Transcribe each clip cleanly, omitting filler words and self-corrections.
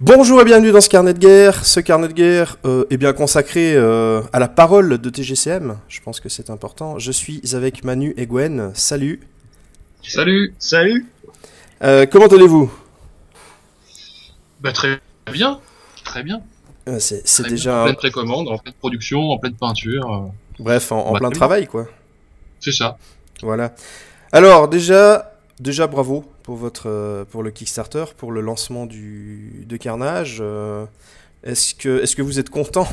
Bonjour et bienvenue dans ce carnet de guerre. Ce carnet de guerre est bien consacré à la parole de TGCM. Je pense que c'est important. Je suis avec Manu et Gwen. Salut. Salut. Salut. Comment allez-vous? Bah très bien, très bien. C'est Très déjà bien. En pleine précommande, en pleine production, en pleine peinture. bref, en Bah, plein très bien. travail quoi. C'est ça. Voilà. Alors déjà bravo pour pour le Kickstarter, pour le lancement de Carnage. Est-ce que vous êtes content?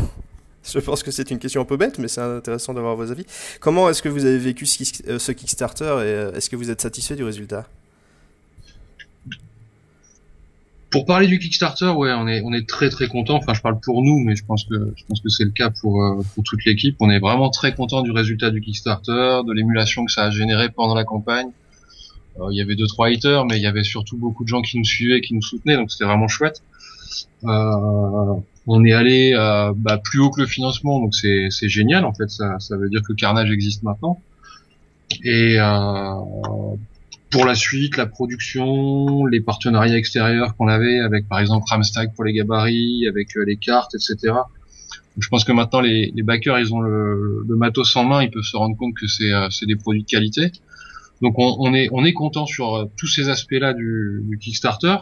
Je pense que c'est une question un peu bête, mais c'est intéressant d'avoir vos avis. Comment est-ce que vous avez vécu ce Kickstarter et est-ce que vous êtes satisfait du résultat? Pour parler du Kickstarter, ouais, on est très très content. Enfin, je parle pour nous, mais je pense que c'est le cas pour toute l'équipe. On est vraiment très content du résultat du Kickstarter, de l'émulation que ça a généré pendant la campagne. Il y avait 2-3 haters, mais il y avait surtout beaucoup de gens qui nous suivaient, qui nous soutenaient, donc c'était vraiment chouette. On est allé plus haut que le financement, donc c'est génial en fait. Ça veut dire que Carnage existe maintenant. Et pour la suite, la production, les partenariats extérieurs qu'on avait avec par exemple Ramstag pour les gabarits, avec les cartes, etc. Donc, je pense que maintenant les backers ils ont le matos en main, ils peuvent se rendre compte que c'est des produits de qualité. Donc on est content sur tous ces aspects-là du Kickstarter.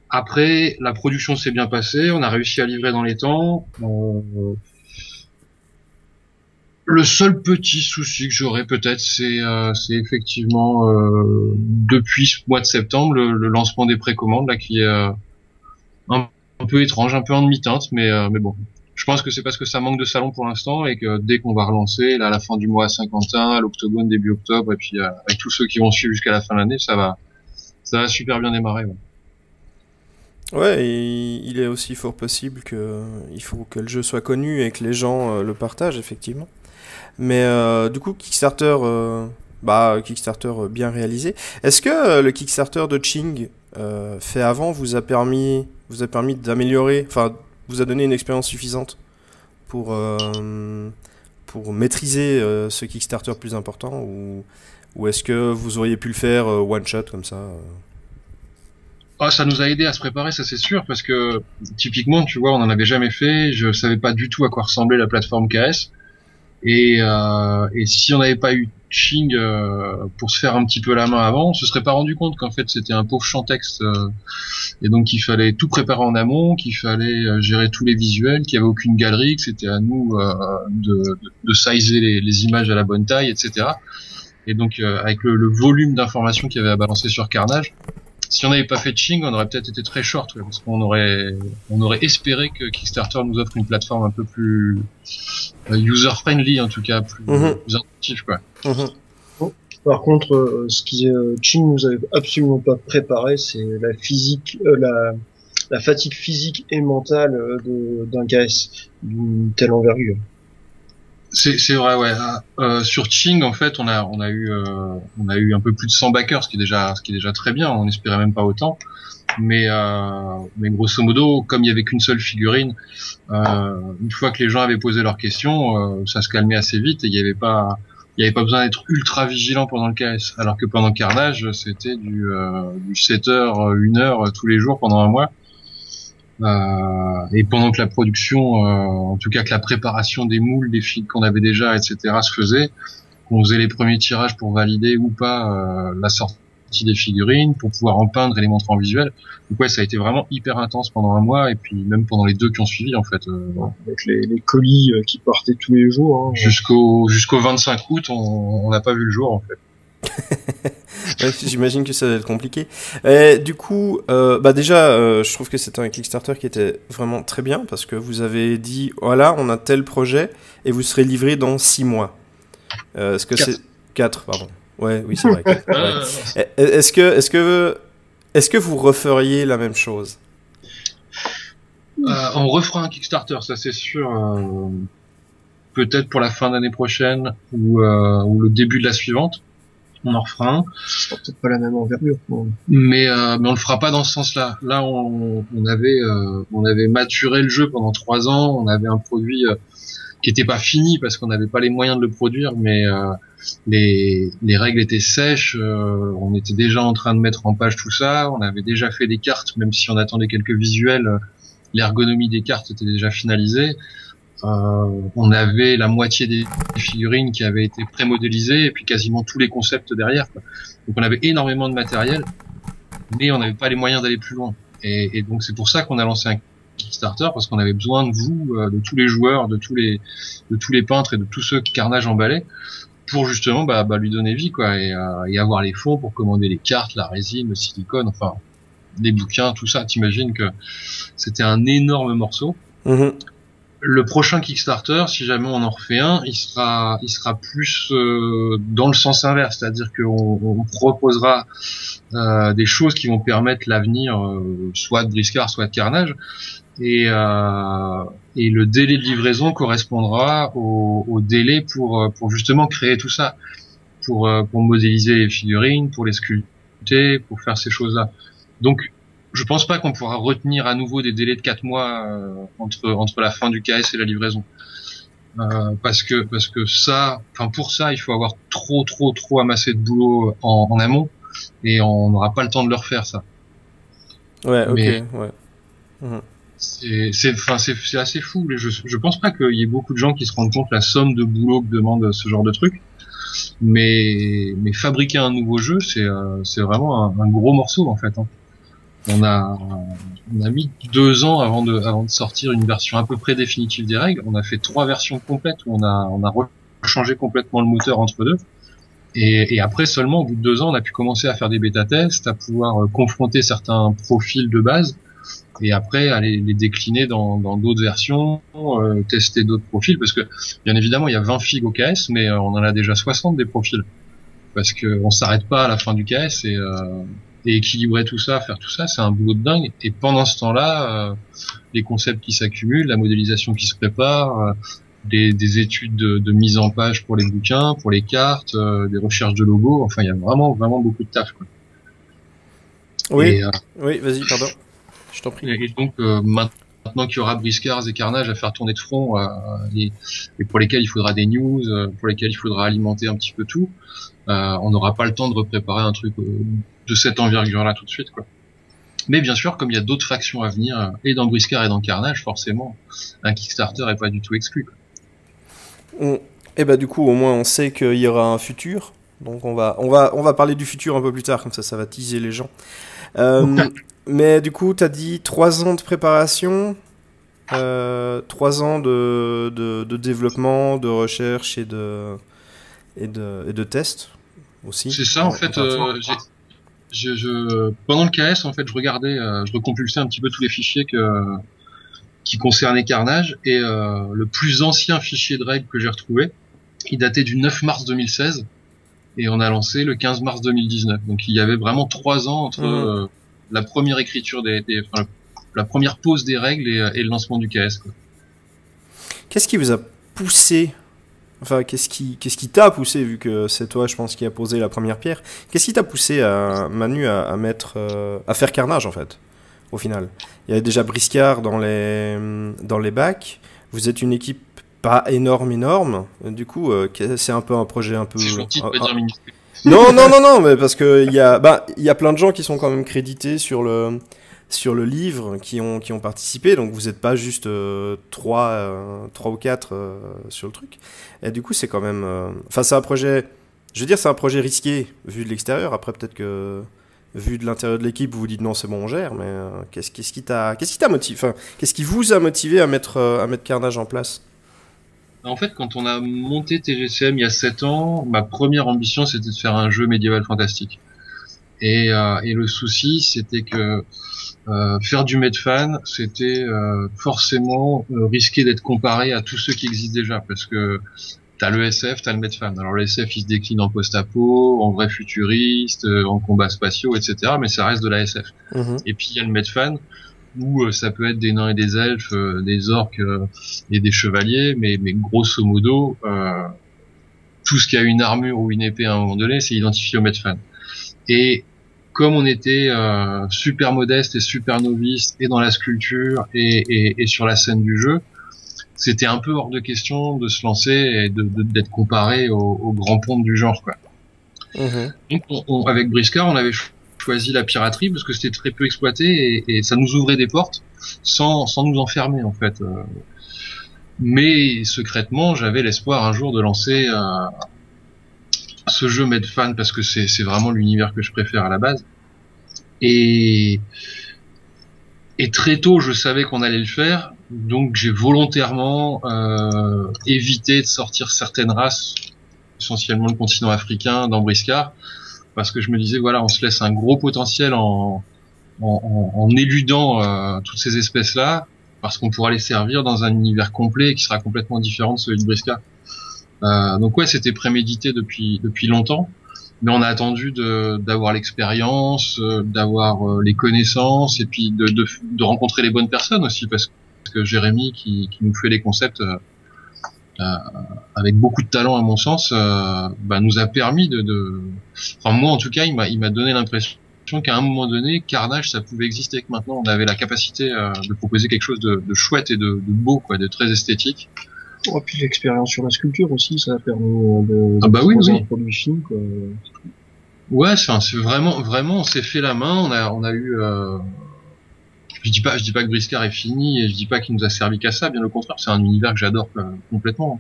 Après, la production s'est bien passée, on a réussi à livrer dans les temps. Le seul petit souci que j'aurais peut-être, c'est effectivement depuis ce mois de septembre le lancement des précommandes là qui est un peu étrange, un peu en demi-teinte, mais bon. Je pense que c'est parce que ça manque de salon pour l'instant et que dès qu'on va relancer, là, à la fin du mois à Saint-Quentin, à l'Octogone début octobre, et puis avec tous ceux qui vont suivre jusqu'à la fin de l'année, ça va super bien démarrer. Ouais. Ouais, et il est aussi fort possible il faut que le jeu soit connu et que les gens le partagent effectivement. Mais du coup, Kickstarter bien réalisé. Est-ce que le Kickstarter de Ching fait avant vous a permis d'améliorer, enfin, vous a donné une expérience suffisante pour maîtriser ce Kickstarter plus important ou est-ce que vous auriez pu le faire one shot comme ça Ah, ça nous a aidé à se préparer, ça c'est sûr, parce que typiquement, tu vois, on en avait jamais fait. Je savais pas du tout à quoi ressemblait la plateforme KS. Et si on n'avait pas eu Ching pour se faire un petit peu la main avant, on se serait pas rendu compte qu'en fait c'était un pauvre champ texte et donc il fallait tout préparer en amont, qu'il fallait gérer tous les visuels, qu'il y avait aucune galerie, que c'était à nous de sizer les images à la bonne taille, etc. Et donc avec le volume d'informations qu'il y avait à balancer sur Carnage, si on n'avait pas fait Ching, on aurait peut-être été très short, ouais, parce qu'on aurait espéré que Kickstarter nous offre une plateforme un peu plus user-friendly, en tout cas, plus intuitif, quoi. Bon, par contre, ce qui Ching nous avait absolument pas préparé, c'est la physique, la fatigue physique et mentale d'un KS d'une telle envergure. C'est vrai, ouais. Sur Ching, en fait, on a eu un peu plus de 100 backers, ce qui est déjà très bien. On n'espérait même pas autant. Mais grosso modo, comme il y avait qu'une seule figurine, une fois que les gens avaient posé leurs questions, ça se calmait assez vite et il y avait pas besoin d'être ultra vigilant pendant le KS. Alors que pendant Carnage, c'était du 7 heures, 1 heure tous les jours pendant un mois. Et pendant que la production, en tout cas que la préparation des moules, des fils qu'on avait déjà, etc. se faisait, qu'on faisait les premiers tirages pour valider ou pas la sortie des figurines, pour pouvoir en peindre et les montrer en visuel. Donc ouais, ça a été vraiment hyper intense pendant un mois et puis même pendant les 2 qui ont suivi en fait. Avec les colis qui partaient tous les jours. Hein. Jusqu'au 25 août, on n'a pas vu le jour en fait. Ouais, j'imagine que ça va être compliqué. Du coup, déjà, je trouve que c'était un Kickstarter qui était vraiment très bien parce que vous avez dit, voilà, on a tel projet et vous serez livré dans 6 mois. Est-ce que 4. c'est 4, pardon. Ouais, oui, c'est vrai. 4, ouais. Est-ce que vous referiez la même chose? On refera un Kickstarter, ça c'est sûr. Peut-être pour la fin d'année prochaine ou le début de la suivante. On en refera un. Peut-être pas la même envergure. Bon. Mais on le fera pas dans ce sens-là. Là, on avait maturé le jeu pendant 3 ans. On avait un produit qui était pas fini parce qu'on n'avait pas les moyens de le produire, mais les règles étaient sèches, on était déjà en train de mettre en page tout ça, on avait déjà fait des cartes, même si on attendait quelques visuels, l'ergonomie des cartes était déjà finalisée. On avait la moitié des figurines qui avaient été pré-modélisées et puis quasiment tous les concepts derrière, quoi. Donc on avait énormément de matériel, mais on n'avait pas les moyens d'aller plus loin. Et donc c'est pour ça qu'on a lancé un Kickstarter, parce qu'on avait besoin de vous, de tous les joueurs, de tous les peintres et de tous ceux qui Carnage emballait, pour justement lui donner vie, quoi, et avoir les fonds pour commander les cartes, la résine, le silicone, enfin les bouquins, tout ça. T'imagines que c'était un énorme morceau. Mmh. Le prochain Kickstarter, si jamais on en refait un, il sera plus dans le sens inverse, c'est-à-dire qu'on proposera des choses qui vont permettre l'avenir, soit de Briscard, soit de Carnage, et le délai de livraison correspondra au délai pour justement créer tout ça, pour modéliser les figurines, pour les sculpter, pour faire ces choses-là. Donc je pense pas qu'on pourra retenir à nouveau des délais de 4 mois entre la fin du KS et la livraison, parce que ça, enfin pour ça, il faut avoir trop amassé de boulot en amont, et on n'aura pas le temps de le refaire, ça. Ouais, ok, mais ouais. Mmh. C'est assez fou. Je pense pas qu'il y ait beaucoup de gens qui se rendent compte la somme de boulot que demande ce genre de truc. Mais fabriquer un nouveau jeu, c'est vraiment un gros morceau, en fait, hein. On a mis 2 ans avant de sortir une version à peu près définitive des règles. On a fait 3 versions complètes où on a changé complètement le moteur entre deux. Et après seulement, au bout de 2 ans, on a pu commencer à faire des bêta-tests, à pouvoir confronter certains profils de base, et après aller les décliner dans d'autres versions, tester d'autres profils, parce que bien évidemment il y a 20 figs au KS, mais on en a déjà 60 des profils, parce que on s'arrête pas à la fin du KS, et équilibrer tout ça, faire tout ça, c'est un boulot de dingue. Et pendant ce temps-là, les concepts qui s'accumulent, la modélisation qui se prépare, des études de mise en page pour les bouquins, pour les cartes, des recherches de logos, enfin il y a vraiment beaucoup de taf, quoi. Oui, oui, vas-y, pardon, je t'en prie. Et donc maintenant qu'il y aura Briscards et Carnage à faire tourner de front, et pour lesquels il faudra des news, pour lesquels il faudra alimenter un petit peu tout, on n'aura pas le temps de repréparer un truc de cette envergure-là tout de suite, quoi. Mais bien sûr, comme il y a d'autres factions à venir, et dans Briscard et dans Carnage, forcément, un Kickstarter est pas du tout exclu, quoi. Et bah du coup, au moins, on sait qu'il y aura un futur. Donc on va parler du futur un peu plus tard, comme ça va teaser les gens. Mais du coup, t'as dit 3 ans de préparation, 3 ans de développement, de recherche et de tests aussi. C'est ça, en fait. Pendant le KS, en fait, je regardais, je recompulsais un petit peu tous les fichiers qui concernaient Carnage, et le plus ancien fichier de règles que j'ai retrouvé, il datait du 9 mars 2016, et on a lancé le 15 mars 2019. Donc il y avait vraiment 3 ans entre la première écriture la première pause des règles et le lancement du KS, quoi. Qu'est-ce qui vous a poussé? Enfin, qu'est-ce qui t'a poussé, vu que c'est toi, je pense, qui a posé la première pierre. Qu'est-ce qui t'a poussé, Manu, à faire Carnage, en fait, au final? Il y avait déjà Briscard dans les bacs. Vous êtes une équipe pas énorme. Du coup, c'est un peu un projet un peu... C'est gentil de pas dire minuscule. Non, mais parce que il y a plein de gens qui sont quand même crédités sur le livre, qui ont participé, donc vous n'êtes pas juste 3 ou 4 sur le truc. Et du coup, c'est quand même... Enfin, c'est un projet... Je veux dire, c'est un projet risqué, vu de l'extérieur. Après, peut-être que, vu de l'intérieur de l'équipe, vous vous dites non, c'est bon, on gère, mais qu'est-ce qui t'a motivé, enfin, qu'est-ce qui vous a motivé à mettre Carnage en place? En fait, quand on a monté TGCM il y a 7 ans, ma première ambition, c'était de faire un jeu médiéval fantastique. Et le souci, c'était que faire du Medfan, c'était forcément risquer d'être comparé à tous ceux qui existent déjà, parce que t'as le SF, t'as le Medfan. Alors le SF, il se décline en post-apo, en vrai futuriste, en combats spatiaux, etc. Mais ça reste de la SF. Et puis il y a le Medfan, où ça peut être des nains et des elfes, des orques et des chevaliers, mais grosso modo, tout ce qui a une armure ou une épée à un moment donné, c'est identifié au Medfan. Et comme on était super modeste et super novice, et dans la sculpture et sur la scène du jeu, c'était un peu hors de question de se lancer et d'être comparé aux grands pontes du genre, quoi. Donc, avec Briscard, on avait choisi la piraterie parce que c'était très peu exploité et ça nous ouvrait des portes sans nous enfermer, en fait. Mais secrètement, j'avais l'espoir un jour de lancer ce jeu Medfan parce que c'est vraiment l'univers que je préfère à la base. Et très tôt, je savais qu'on allait le faire, donc j'ai volontairement évité de sortir certaines races, essentiellement le continent africain, dans Briscard, parce que je me disais, voilà, on se laisse un gros potentiel en éludant toutes ces espèces-là, parce qu'on pourra les servir dans un univers complet qui sera complètement différent de celui de Briscard. Donc ouais, c'était prémédité depuis longtemps, mais on a attendu d'avoir l'expérience, d'avoir les connaissances, et puis de rencontrer les bonnes personnes aussi, parce que Jérémy qui nous fait les concepts avec beaucoup de talent à mon sens, nous a permis enfin moi en tout cas, il m'a donné l'impression qu'à un moment donné, Carnage ça pouvait exister, que maintenant on avait la capacité de proposer quelque chose de chouette et de beau, quoi, de très esthétique. Oh, puis l'expérience sur la sculpture aussi, ça a permis de oui. un produit fini, quoi. Ouais, c'est vraiment, on s'est fait la main, on a eu, je dis pas que Briscard est fini et je dis pas qu'il nous a servi qu'à ça, bien au contraire, c'est un univers que j'adore complètement.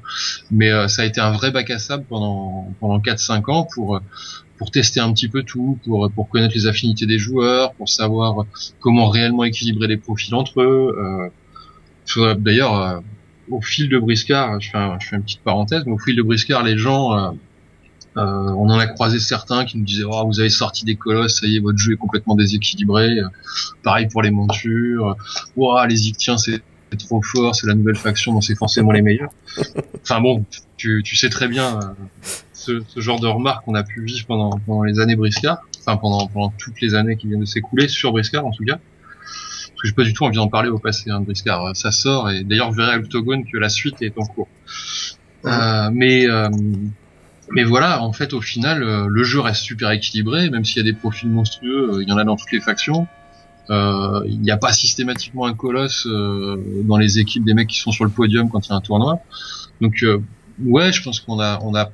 Mais ça a été un vrai bac à sable pendant 4-5 ans pour tester un petit peu tout, pour connaître les affinités des joueurs, pour savoir comment réellement équilibrer les profils entre eux. D'ailleurs, au fil de Briscard, je fais une petite parenthèse, mais au fil de Briscard, les gens, on en a croisé certains qui nous disaient, oh, vous avez sorti des colosses, ça y est, votre jeu est complètement déséquilibré. Pareil pour les montures. Oh, les Ictiens, c'est trop fort, c'est la nouvelle faction, donc c'est forcément les meilleurs. Enfin bon, tu sais très bien ce genre de remarques qu'on a pu vivre pendant les années Briscard, enfin pendant toutes les années qui viennent de s'écouler sur Briscard en tout cas. Parce que j'ai pas du tout envie d'en parler au passé, de Briscard. Ça sort, et d'ailleurs je verrai à l'Octogone que la suite est en cours. Mais voilà, en fait, au final, le jeu reste super équilibré, même s'il y a des profils monstrueux, il y en a dans toutes les factions. Il n'y a pas systématiquement un colosse dans les équipes des mecs qui sont sur le podium quand il y a un tournoi. Donc ouais, je pense qu'on a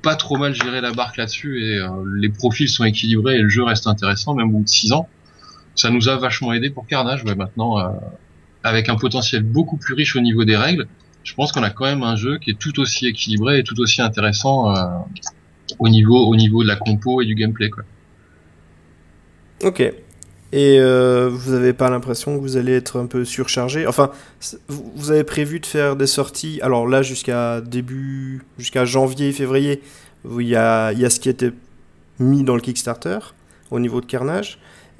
pas trop mal géré la barque là-dessus, et les profils sont équilibrés et le jeu reste intéressant, même au bout de 6 ans. Ça nous a vachement aidé pour Carnage. Ouais, maintenant, avec un potentiel beaucoup plus riche au niveau des règles, je pense qu'on a quand même un jeu qui est tout aussi équilibré et tout aussi intéressant au niveau de la compo et du gameplay, quoi. Ok. Et vous avez pas l'impression que vous allez être un peu surchargé? Enfin, vous avez prévu de faire des sorties, alors là jusqu'à janvier, février, où il y a ce qui était mis dans le Kickstarter au niveau de Carnage.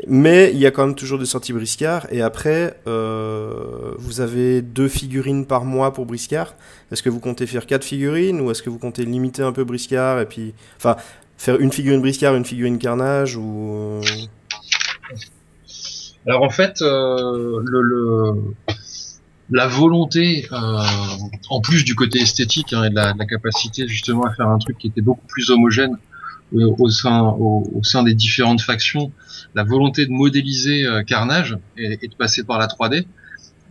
Mais il y a quand même toujours des sorties Briscard, et après vous avez 2 figurines par mois pour Briscard. Est-ce que vous comptez faire 4 figurines, ou est-ce que vous comptez limiter un peu Briscard et puis faire une figurine Briscard, une figurine Carnage, ou Alors en fait, la volonté, en plus du côté esthétique, et de la capacité justement à faire un truc qui était beaucoup plus homogène au sein des différentes factions, la volonté de modéliser Carnage et de passer par la 3D,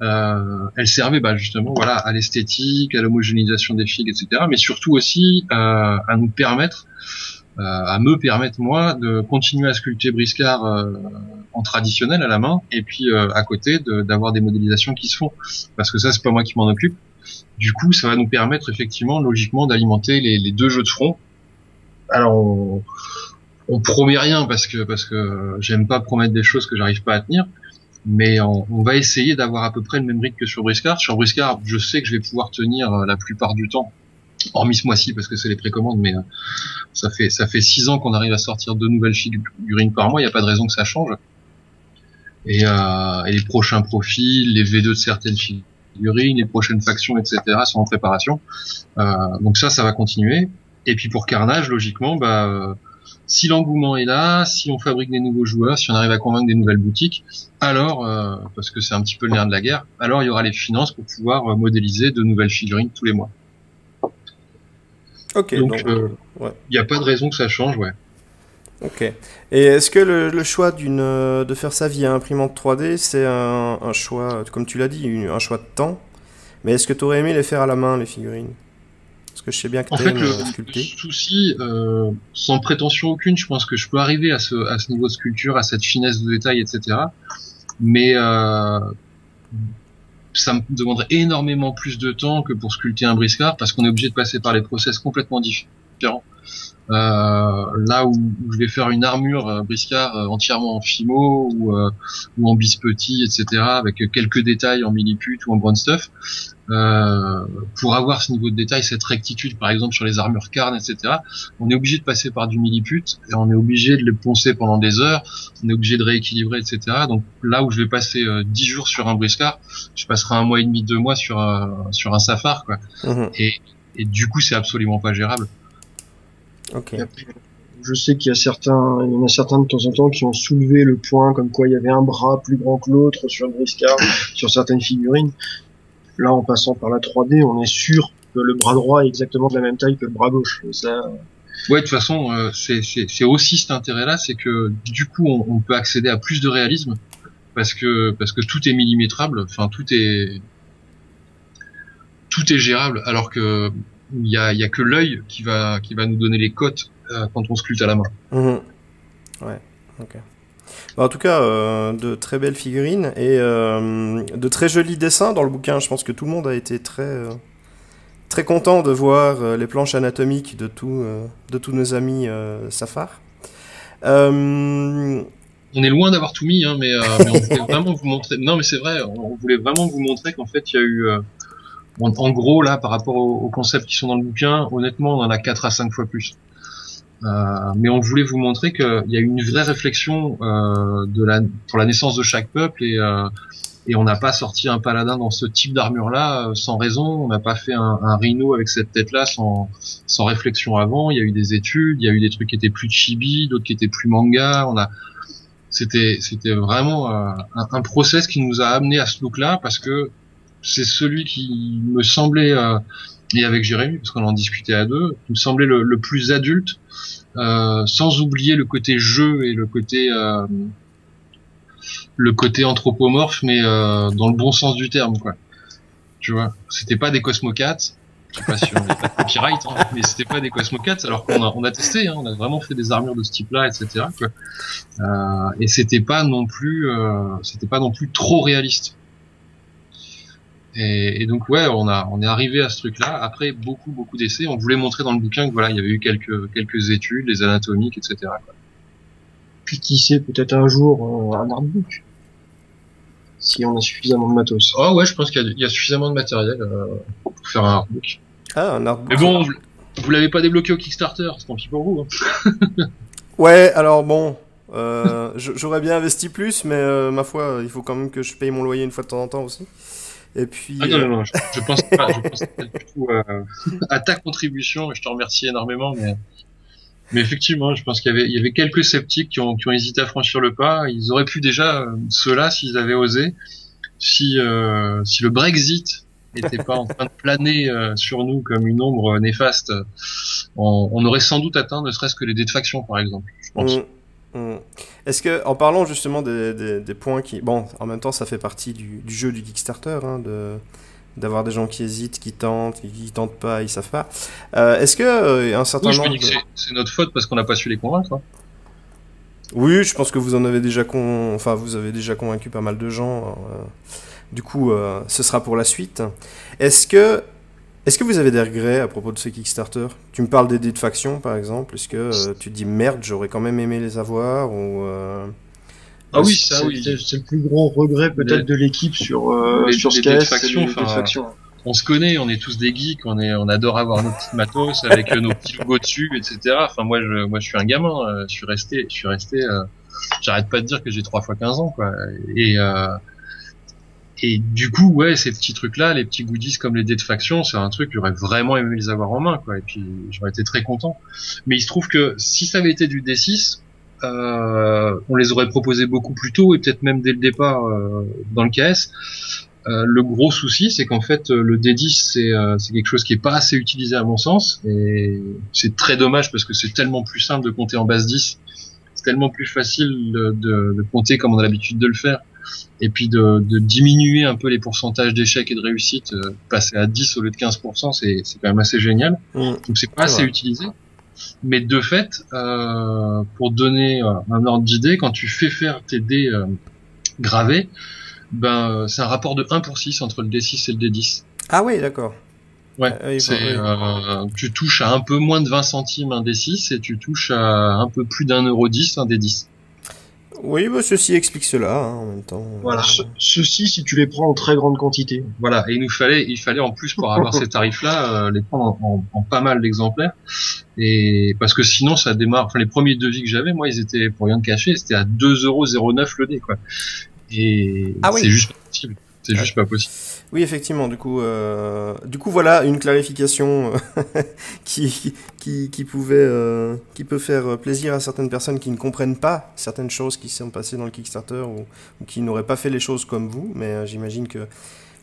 elle servait justement à l'esthétique, à l'homogénéisation des figues, etc. Mais surtout aussi à me permettre moi de continuer à sculpter Briscard en traditionnel à la main, et puis à côté d'avoir des modélisations qui se font, parce que ça c'est pas moi qui m'en occupe. Du coup ça va nous permettre effectivement logiquement d'alimenter les 2 jeux de front. Alors on promet rien parce que j'aime pas promettre des choses que j'arrive pas à tenir, mais on va essayer d'avoir à peu près le même rythme que sur Briscard. Sur Briscard, je sais que je vais pouvoir tenir la plupart du temps, hormis ce mois-ci parce que c'est les précommandes, mais ça fait 6 ans qu'on arrive à sortir 2 nouvelles figurines par mois, il y a pas de raison que ça change. Et les prochains profils, les V2 de certaines figurines, les prochaines factions, etc. sont en préparation. Donc ça va continuer. Et puis pour Carnage, logiquement, si l'engouement est là, si on fabrique des nouveaux joueurs, si on arrive à convaincre des nouvelles boutiques, alors, parce que c'est un petit peu le nerf de la guerre, alors il y aura les finances pour pouvoir modéliser de nouvelles figurines tous les mois. Ok, donc il n'y a pas de raison que ça change, ouais. Ok. Et est-ce que le choix de faire ça via imprimante 3D, c'est un choix, comme tu l'as dit, un choix de temps? Mais est-ce que tu aurais aimé les faire à la main, les figurines? Parce que je sais bien que En tu fait, aimes le sculpter. souci, sans prétention aucune, je pense que je peux arriver à ce niveau de sculpture, à cette finesse de détail, etc. Mais ça me demanderait énormément plus de temps que pour sculpter un briscard, parce qu'on est obligé de passer par les process complètement différents. Là où je vais faire une armure briscard entièrement en fimo ou en bispetti, etc., avec quelques détails en milliput ou en brown stuff, pour avoir ce niveau de détail, cette rectitude, par exemple sur les armures carnes, etc., on est obligé de passer par du milliput et on est obligé de les poncer pendant des heures, on est obligé de rééquilibrer, etc. Donc là où je vais passer 10 jours sur un briscard, je passerai 1 mois et demi, 2 mois sur un safar, quoi. Mhm. Et du coup, c'est absolument pas gérable. Ok. Et après, je sais qu'il y en a certains de temps en temps qui ont soulevé le point comme quoi il y avait un bras plus grand que l'autre sur le briscard, sur certaines figurines. Là, en passant par la 3D, on est sûr que le bras droit est exactement de la même taille que le bras gauche. Et ça, Ouais, de toute façon, c'est aussi cet intérêt-là, c'est que du coup, on peut accéder à plus de réalisme parce que tout est millimétrable, enfin tout est gérable, alors que il y a que l'œil qui va nous donner les cotes quand on sculpte à la main. Mhm. Ouais, ok. Bah, en tout cas, de très belles figurines et de très jolis dessins dans le bouquin. Je pense que tout le monde a été très content de voir les planches anatomiques de tous nos amis Safar. On est loin d'avoir tout mis, hein, mais on voulait vraiment vous montrer. Non, mais c'est vrai, on voulait vraiment vous montrer qu'en fait, il y a eu, en gros là, par rapport aux concepts qui sont dans le bouquin, honnêtement, on en a 4 à 5 fois plus. Mais on voulait vous montrer qu'il y a eu une vraie réflexion pour la naissance de chaque peuple et on n'a pas sorti un paladin dans ce type d'armure-là sans raison. On n'a pas fait un rhino avec cette tête-là sans réflexion avant. Il y a eu des études, il y a eu des trucs qui étaient plus chibi, d'autres qui étaient plus manga. C'était vraiment un process qui nous a amené à ce look-là parce que c'est celui qui me semblait et avec Jérémy, parce qu'on en discutait à deux, qui me semblait le plus adulte, sans oublier le côté jeu et le côté anthropomorphe, mais dans le bon sens du terme, quoi. Tu vois, c'était pas des Cosmocats, je sais pas si on n'est pas de copyright, hein, mais c'était pas des Cosmocats, alors qu'on a testé, hein, on a vraiment fait des armures de ce type-là, etc., quoi. Et c'était pas non plus trop réaliste. Et donc ouais, on est arrivé à ce truc-là après beaucoup d'essais. On voulait montrer dans le bouquin que voilà, il y avait eu quelques études, les anatomiques, etc., quoi. puis qui sait, peut-être un jour un artbook, si on a suffisamment de matos. Oh ouais, je pense qu'il y a suffisamment de matériel pour faire un artbook. Ah, un artbook. Mais bon, vous l'avez pas débloqué au Kickstarter, c'est tant pis pour vous. Hein. Ouais, alors bon, j'aurais bien investi plus, mais ma foi, il faut quand même que je paye mon loyer une fois de temps en temps aussi. Et puis. Ah non, je pense pas du tout à ta contribution, et je te remercie énormément, mais effectivement, je pense qu'il y avait quelques sceptiques qui ont hésité à franchir le pas. Ils auraient pu déjà, ceux-là, s'ils avaient osé, si le Brexit n'était pas en train de planer sur nous comme une ombre néfaste, on aurait sans doute atteint ne serait-ce que les défactions, par exemple, je pense. Est-ce que, en parlant justement des points qui... Bon, en même temps, ça fait partie du jeu du Kickstarter, hein, d'avoir des gens qui hésitent, qui tentent pas, ils savent pas. Est-ce que un certain oui, je nombre... me dis que c'est notre faute parce qu'on n'a pas su les convaincre. Hein. Oui, je pense que vous en avez déjà vous avez déjà convaincu pas mal de gens. Du coup, ce sera pour la suite. Est-ce que vous avez des regrets à propos de ce Kickstarter? Tu me parles des dés de faction, par exemple. Est-ce que tu te dis merde, j'aurais quand même aimé les avoir ou Ah oui, ça oui. C'est le plus gros regret peut-être de l'équipe sur ce dés de KS, faction. On se connaît, on est tous des geeks, on adore avoir nos petites matos avec nos petits logos dessus, etc. Enfin moi je suis un gamin, je suis resté, j'arrête pas de dire que j'ai 3 fois 15 ans, quoi. Et du coup, ouais, ces petits trucs-là, les petits goodies comme les dés de faction, c'est un truc, j'aurais vraiment aimé les avoir en main, quoi. Et puis, j'aurais été très content. Mais il se trouve que si ça avait été du D6, on les aurait proposés beaucoup plus tôt et peut-être même dès le départ dans le KS. Le gros souci, c'est qu'en fait, le D10, c'est quelque chose qui est pas assez utilisé à mon sens. Et c'est très dommage parce que c'est tellement plus simple de compter en base 10. C'est tellement plus facile de compter comme on a l'habitude de le faire. et puis de diminuer un peu les pourcentages d'échecs et de réussite, passer à 10 au lieu de 15%, c'est quand même assez génial. Donc c'est pas assez utilisé. Mais de fait, pour donner un ordre d'idée, quand tu fais faire tes dés gravés, c'est un rapport de 1 pour 6 entre le D6 et le D10. Ah oui, d'accord. Ouais, tu touches à un peu moins de 20 centimes un D6 et tu touches à un peu plus d'1,10 € un D10. Oui, bah, ceci explique cela, hein, en même temps. Voilà, ceci si tu les prends en très grande quantité. Voilà, et il fallait en plus pour avoir ces tarifs-là, les prendre en pas mal d'exemplaires. Et parce que sinon ça démarre, enfin les premiers devis que j'avais, moi ils étaient, pour rien de cacher, c'était à 2,09 € le dé, quoi. Et c'est juste pas possible. C'est juste pas possible. Oui, effectivement. Du coup, voilà une clarification qui peut faire plaisir à certaines personnes qui ne comprennent pas certaines choses qui sont passées dans le Kickstarter ou qui n'auraient pas fait les choses comme vous. Mais j'imagine que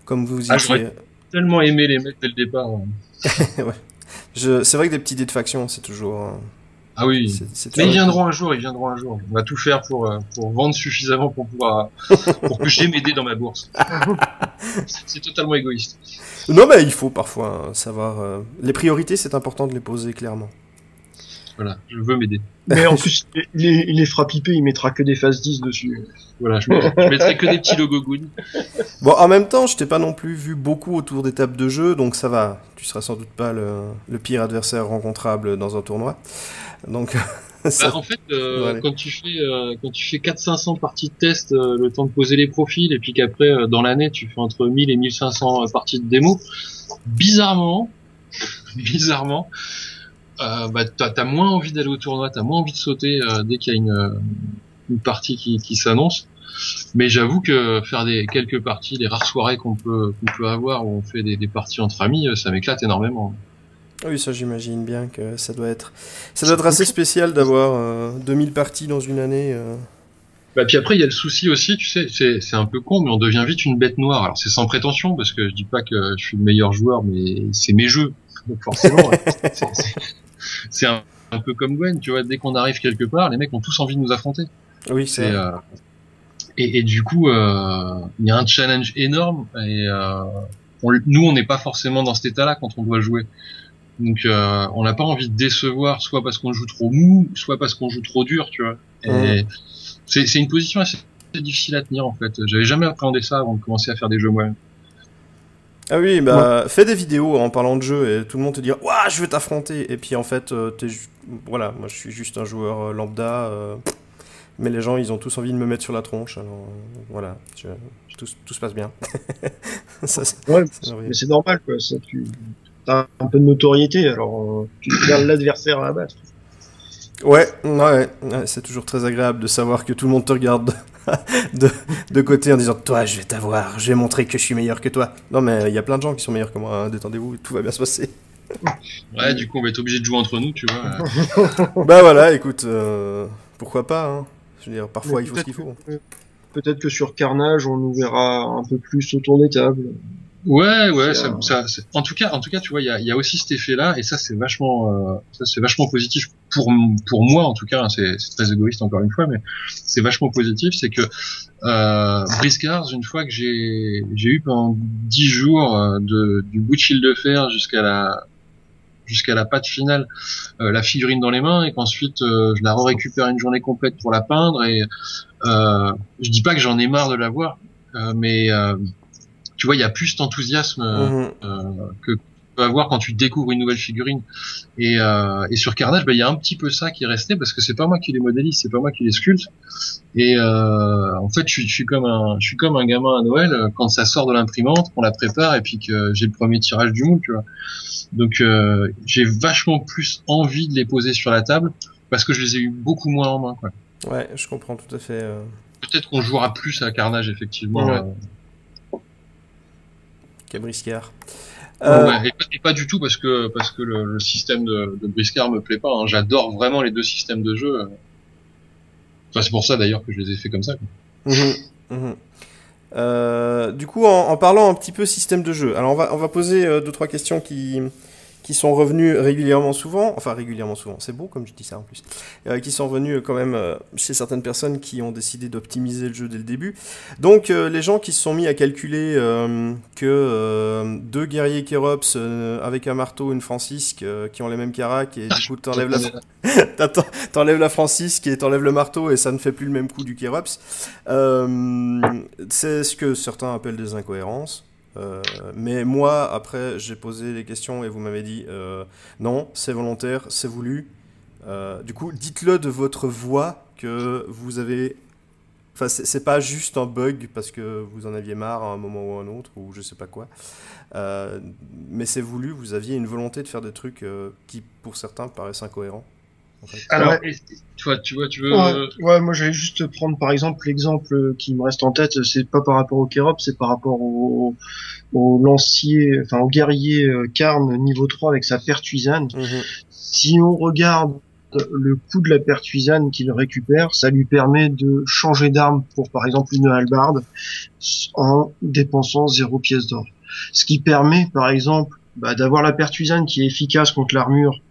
comme vous j'aurais tellement aimé les mettre dès le départ. Ouais. C'est vrai que des petits dés de faction, c'est toujours. Ah oui, mais ils viendront un jour. On va tout faire pour vendre suffisamment pour que j'ai mes dés dans ma bourse. C'est totalement égoïste. Non, mais il faut parfois savoir. Les priorités, c'est important de les poser clairement. Voilà, je veux m'aider. Mais en plus, il les fera piper, il mettra que des phases 10 dessus. Voilà, je mettrai que des petits logos Goon. Bon, en même temps, je t'ai pas non plus vu beaucoup autour des tables de jeu, donc ça va. Tu seras sans doute pas le pire adversaire rencontrable dans un tournoi. Donc, en fait, quand tu fais 400-500 parties de test, le temps de poser les profils, et puis qu'après, dans l'année, tu fais entre 1000 et 1500 parties de démo, bizarrement, t'as moins envie d'aller au tournoi, t'as moins envie de sauter dès qu'il y a une partie qui s'annonce. Mais j'avoue que faire quelques parties, les rares soirées qu'on peut avoir où on fait des parties entre amis, ça m'éclate énormément. Oui, ça j'imagine bien que ça doit être assez spécial d'avoir 2000 parties dans une année. Puis après il y a le souci aussi, tu sais, c'est un peu con, mais on devient vite une bête noire. Alors c'est sans prétention parce que je dis pas que je suis le meilleur joueur, mais c'est mes jeux. Donc forcément, c'est un peu comme Gwen, tu vois. Dès qu'on arrive quelque part, les mecs ont tous envie de nous affronter. Oui, c'est. Et du coup, il y a un challenge énorme et nous on n'est pas forcément dans cet état-là quand on doit jouer. Donc on n'a pas envie de décevoir, soit parce qu'on joue trop mou, soit parce qu'on joue trop dur, tu vois. Et c'est une position assez difficile à tenir en fait. J'avais jamais appréhendé ça avant de commencer à faire des jeux moi-même. Ah oui, fais des vidéos en parlant de jeu et tout le monde te dit « Ouah, je veux t'affronter !» Et puis en fait, voilà, moi je suis juste un joueur lambda, mais les gens ils ont tous envie de me mettre sur la tronche, alors voilà, tout se passe bien. Mais c'est normal quoi, ça, t'as un peu de notoriété, alors tu regardes l'adversaire à abattre. Ouais, c'est toujours très agréable de savoir que tout le monde te regarde de côté en disant « Toi, je vais t'avoir, je vais montrer que je suis meilleur que toi. » Non, mais il y a plein de gens qui sont meilleurs que moi, hein. Détendez-vous, tout va bien se passer. Ouais, du coup, on va être obligé de jouer entre nous, tu vois. Bah voilà, écoute, pourquoi pas, hein. Je veux dire, parfois il faut ce qu'il faut. Peut-être que sur Carnage, on nous verra un peu plus autour des tables. Ouais, en tout cas, tu vois, il y a aussi cet effet-là, et ça c'est vachement positif pour moi en tout cas. Hein, c'est très égoïste encore une fois, mais c'est vachement positif. C'est que Briscards, une fois que j'ai eu pendant 10 jours du bout de fil de fer jusqu'à la patte finale, la figurine dans les mains, et qu'ensuite je la récupère une journée complète pour la peindre, et je dis pas que j'en ai marre de la voir, mais tu vois, il y a plus cet enthousiasme que tu peux avoir quand tu découvres une nouvelle figurine. Et sur Carnage, il y a un petit peu ça qui est resté, parce que c'est pas moi qui les modélise, c'est pas moi qui les sculpte. Et en fait, je suis comme un gamin à Noël quand ça sort de l'imprimante, qu'on la prépare et puis que j'ai le premier tirage du moule, tu vois. Donc j'ai vachement plus envie de les poser sur la table parce que je les ai eu beaucoup moins en main, quoi. Ouais, je comprends tout à fait. Peut-être qu'on jouera plus à Carnage effectivement. Ouais. Briscard. Ouais, et pas du tout parce que le système de Briscard me plaît pas. Hein. J'adore vraiment les deux systèmes de jeu. Enfin, c'est pour ça d'ailleurs que je les ai fait comme ça. Du coup, en parlant un petit peu système de jeu, alors on va poser 2-3 questions qui qui sont revenus régulièrement souvent, enfin régulièrement souvent, c'est beau comme je dis ça en plus, qui sont revenus quand même chez certaines personnes qui ont décidé d'optimiser le jeu dès le début. Donc les gens qui se sont mis à calculer que deux guerriers Kérops avec un marteau, une Francisque, qui ont les mêmes caracs, et du coup t'enlèves la Francisque et t'enlèves le marteau et ça ne fait plus le même coup du Kérops. C'est ce que certains appellent des incohérences. Mais moi, après, j'ai posé les questions et vous m'avez dit non, c'est volontaire, c'est voulu. Du coup, dites-le de votre voix que vous avez. Enfin, c'est pas juste un bug parce que vous en aviez marre à un moment ou à un autre, ou je sais pas quoi. Mais c'est voulu, vous aviez une volonté de faire des trucs qui, pour certains, paraissent incohérents. En fait. Alors, tu veux... Ouais, moi j'allais juste prendre par exemple l'exemple qui me reste en tête, c'est pas par rapport au Kérops, c'est par rapport au lancier, enfin au guerrier Karn niveau 3 avec sa pertuisane. Si on regarde le coup de la pertuisane qu'il récupère, ça lui permet de changer d'arme pour par exemple une hallebarde en dépensant 0 pièce d'or. Ce qui permet par exemple d'avoir la pertuisane qui est efficace contre l'armure.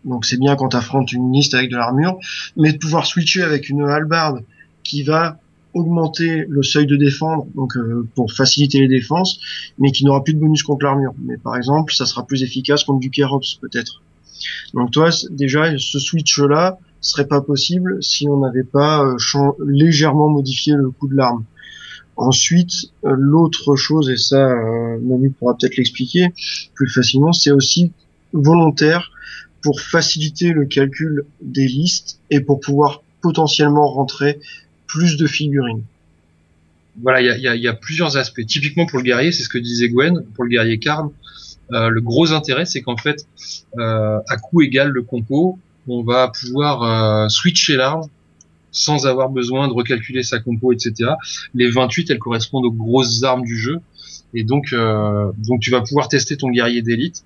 Donc c'est bien quand t'affrontes une liste avec de l'armure, mais de pouvoir switcher avec une hallebarde qui va augmenter le seuil de défendre, donc pour faciliter les défenses, mais qui n'aura plus de bonus contre l'armure. Mais par exemple, ça sera plus efficace contre du Kérops peut-être. Donc toi, déjà, ce switch-là serait pas possible si on n'avait pas légèrement modifié le coup de l'arme. Ensuite, l'autre chose, et ça, Manu pourra peut-être l'expliquer plus facilement, c'est aussi volontaire pour faciliter le calcul des listes et pour pouvoir potentiellement rentrer plus de figurines. Voilà, il y a plusieurs aspects. Typiquement pour le guerrier, c'est ce que disait Gwen, pour le guerrier Karn, le gros intérêt, c'est qu'en fait, à coût égal le compo, on va pouvoir switcher l'arme sans avoir besoin de recalculer sa compo, etc. Les 28, elles correspondent aux grosses armes du jeu, et donc tu vas pouvoir tester ton guerrier d'élite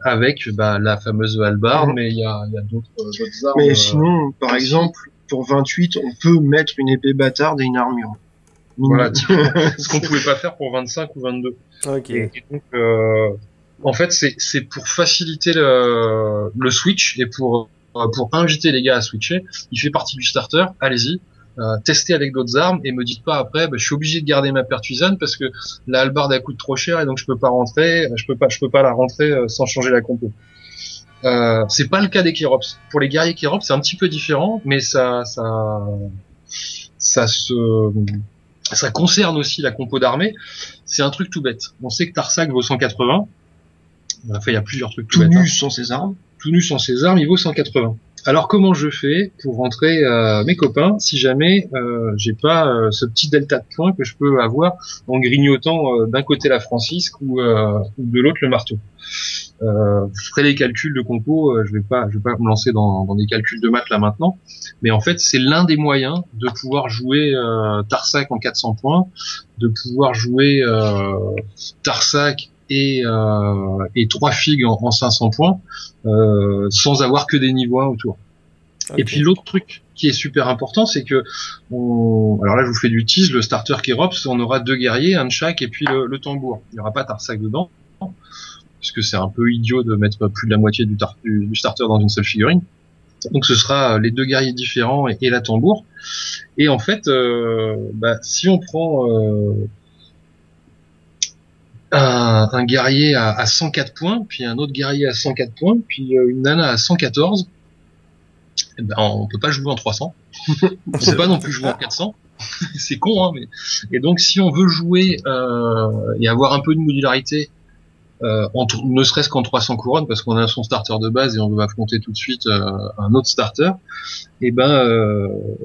avec la fameuse hallebarde, mais il y a d'autres armes. Mais sinon, par exemple, pour 28, on peut mettre une épée bâtarde et une armure. Voilà, ce qu'on pouvait pas faire pour 25 ou 22. Ok. Et donc, en fait, c'est pour faciliter le switch et pour inviter les gars à switcher. Il fait partie du starter. Allez-y. Tester avec d'autres armes et me dites pas après je suis obligé de garder ma pertuisane parce que la hallebarde elle coûte trop cher et donc je peux pas la rentrer sans changer la compo. C'est pas le cas des Kérops. Pour les guerriers Kérops, c'est un petit peu différent, mais ça concerne aussi la compo d'armée. C'est un truc tout bête. On sait que Tarsak vaut 180. Enfin, il y a plusieurs trucs tout bêtes. Tout nu sans ses armes. Tout nu sans ses armes, il vaut 180. Alors comment je fais pour rentrer mes copains si jamais j'ai pas ce petit delta de points que je peux avoir en grignotant d'un côté la Francisque ou de l'autre le marteau. Je ferai les calculs de compo, je vais pas me lancer dans des calculs de maths là maintenant, mais en fait c'est l'un des moyens de pouvoir jouer Tarsak en 400 points, de pouvoir jouer Tarsak et 3 figues en 500 points sans avoir que des niveaux 1 autour. Okay. Et puis l'autre truc qui est super important, c'est que alors là je vous fais du tease, le starter Kérops, on aura 2 guerriers, un de chaque, et puis le tambour. Il n'y aura pas Tarsak dedans, parce que c'est un peu idiot de mettre plus de la moitié du starter dans une seule figurine. Donc ce sera les 2 guerriers différents et la tambour. Et en fait, si on prend un guerrier à 104 points, puis un autre guerrier à 104 points, puis une nana à 114, on peut pas jouer en 300. On peut pas non plus jouer en 400. C'est con, hein, mais... Et donc si on veut jouer et avoir un peu de modularité, ne serait-ce qu'en 300 couronnes, parce qu'on a son starter de base et on veut affronter tout de suite un autre starter, et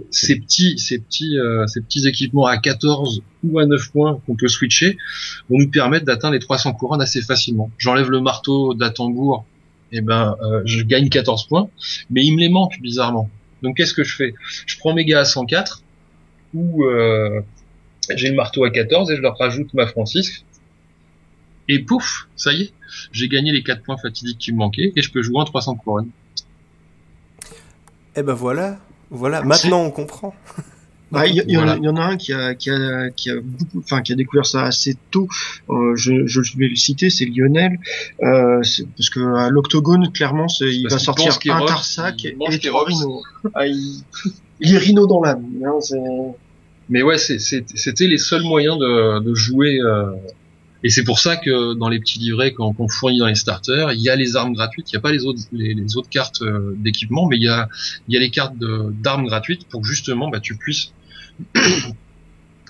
ces petits équipements à 14 ou à 9 points qu'on peut switcher vont nous permettre d'atteindre les 300 couronnes assez facilement. J'enlève le marteau d'Atambour, je gagne 14 points, mais il me les manque bizarrement. Donc qu'est-ce que je fais? Je prends mes gars à 104, ou j'ai le marteau à 14 et je leur rajoute ma Francisque. Et pouf, ça y est, j'ai gagné les 4 points fatidiques qui me manquaient et je peux jouer en 300 couronnes. Eh ben voilà, maintenant on comprend. Bah, il Voilà. y en a un qui a beaucoup, enfin, qui a découvert ça assez tôt. Je vais le citer, c'est Lionel. Parce que à l'Octogone, clairement, il Parce va qu'il sortir pense un qu'Erops, Tarsac il et mange 3 qu'Erops. rhinos. Ah, il est rhino dans l'âme. Hein, Mais ouais, c'était les seuls moyens de jouer. Et c'est pour ça que dans les petits livrets qu'on fournit dans les starters, il y a les armes gratuites. Il n'y a pas les autres cartes d'équipement, mais il y a les cartes d'armes gratuites pour que justement tu puisses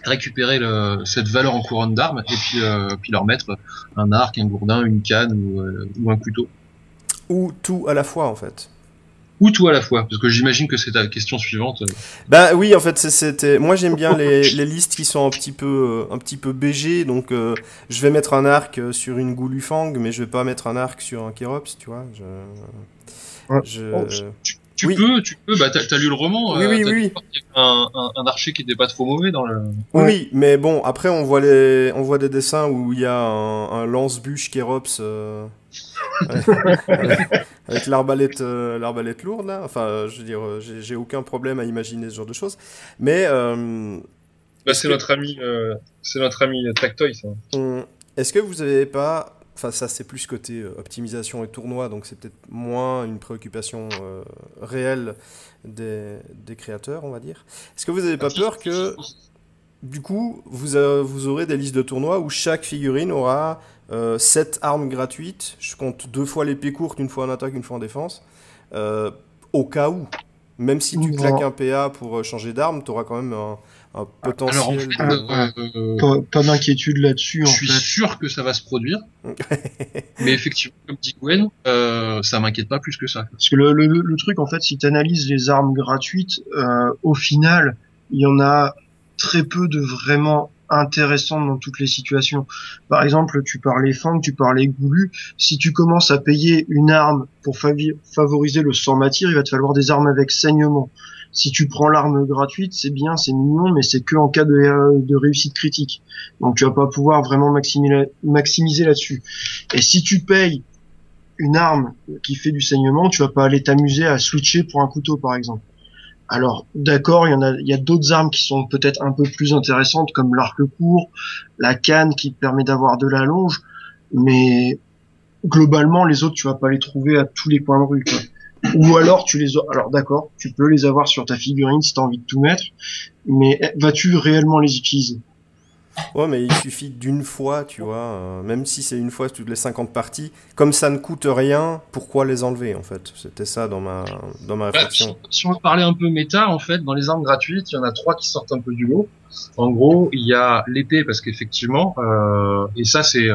récupérer cette valeur en couronne d'armes et puis leur mettre un arc, un gourdin, une canne ou un couteau. Ou tout à la fois, en fait. Ou tout à la fois, parce que j'imagine que c'est ta question suivante. Bah oui, en fait, c'était. Moi, j'aime bien les listes qui sont un petit peu BG, donc je vais mettre un arc sur une Goulufang, mais je vais pas mettre un arc sur un Kérops, tu vois. Ouais. Tu Oui. peux, t'as lu le roman, Oui, oui, t'as oui, dû oui. voir qu'il y avait un archer qui était pas trop mauvais dans le. Oui, Ouais. oui, mais bon, après, on voit des dessins où il y a un lance-bûche Kérops avec, avec l'arbalète lourde, là. Enfin, je veux dire, j'ai aucun problème à imaginer ce genre de choses. Mais est-ce C'est que notre ami Tactoy, ça. Est-ce que vous avez pas, enfin ça c'est plus côté optimisation et tournoi, donc c'est peut-être moins une préoccupation réelle des créateurs, on va dire. Est-ce que vous n'avez pas peur que, du coup, vous aurez des listes de tournois où chaque figurine aura 7 armes gratuites, je compte 2 fois l'épée courte, une fois en attaque, une fois en défense, au cas où. Même si tu claques un PA pour changer d'arme, tu auras quand même un Alors, en potentiel fait, Pas d'inquiétude là-dessus, en je suis fait. sûr que ça va se produire, mais effectivement, comme dit Gwen, ça m'inquiète pas plus que ça. Parce que le truc, en fait, si tu analyses les armes gratuites, au final, il y en a très peu de vraiment intéressantes dans toutes les situations. Par exemple, tu parlais Fang, tu parlais Goulu. Si tu commences à payer une arme pour favoriser le sang matière, il va te falloir des armes avec saignement. Si tu prends l'arme gratuite, c'est bien, c'est mignon, mais c'est que en cas de réussite critique. Donc tu vas pas pouvoir vraiment maximiser là-dessus. Et si tu payes une arme qui fait du saignement, tu vas pas aller t'amuser à switcher pour un couteau, par exemple. Alors, d'accord, il y a d'autres armes qui sont peut-être un peu plus intéressantes, comme l'arc court, la canne qui te permet d'avoir de la longe, mais globalement, les autres, tu vas pas les trouver à tous les coins de rue, quoi. Ou alors, alors d'accord, tu peux les avoir sur ta figurine si t'as envie de tout mettre, mais vas-tu réellement les utiliser? Ouais, mais il suffit d'une fois, tu vois, même si c'est une fois toutes les 50 parties, comme ça ne coûte rien, pourquoi les enlever en fait? C'était ça dans ma réflexion. Si on veut parler un peu méta, en fait, dans les armes gratuites, il y en a 3 qui sortent un peu du lot. En gros, il y a l'épée, parce qu'effectivement, et ça c'est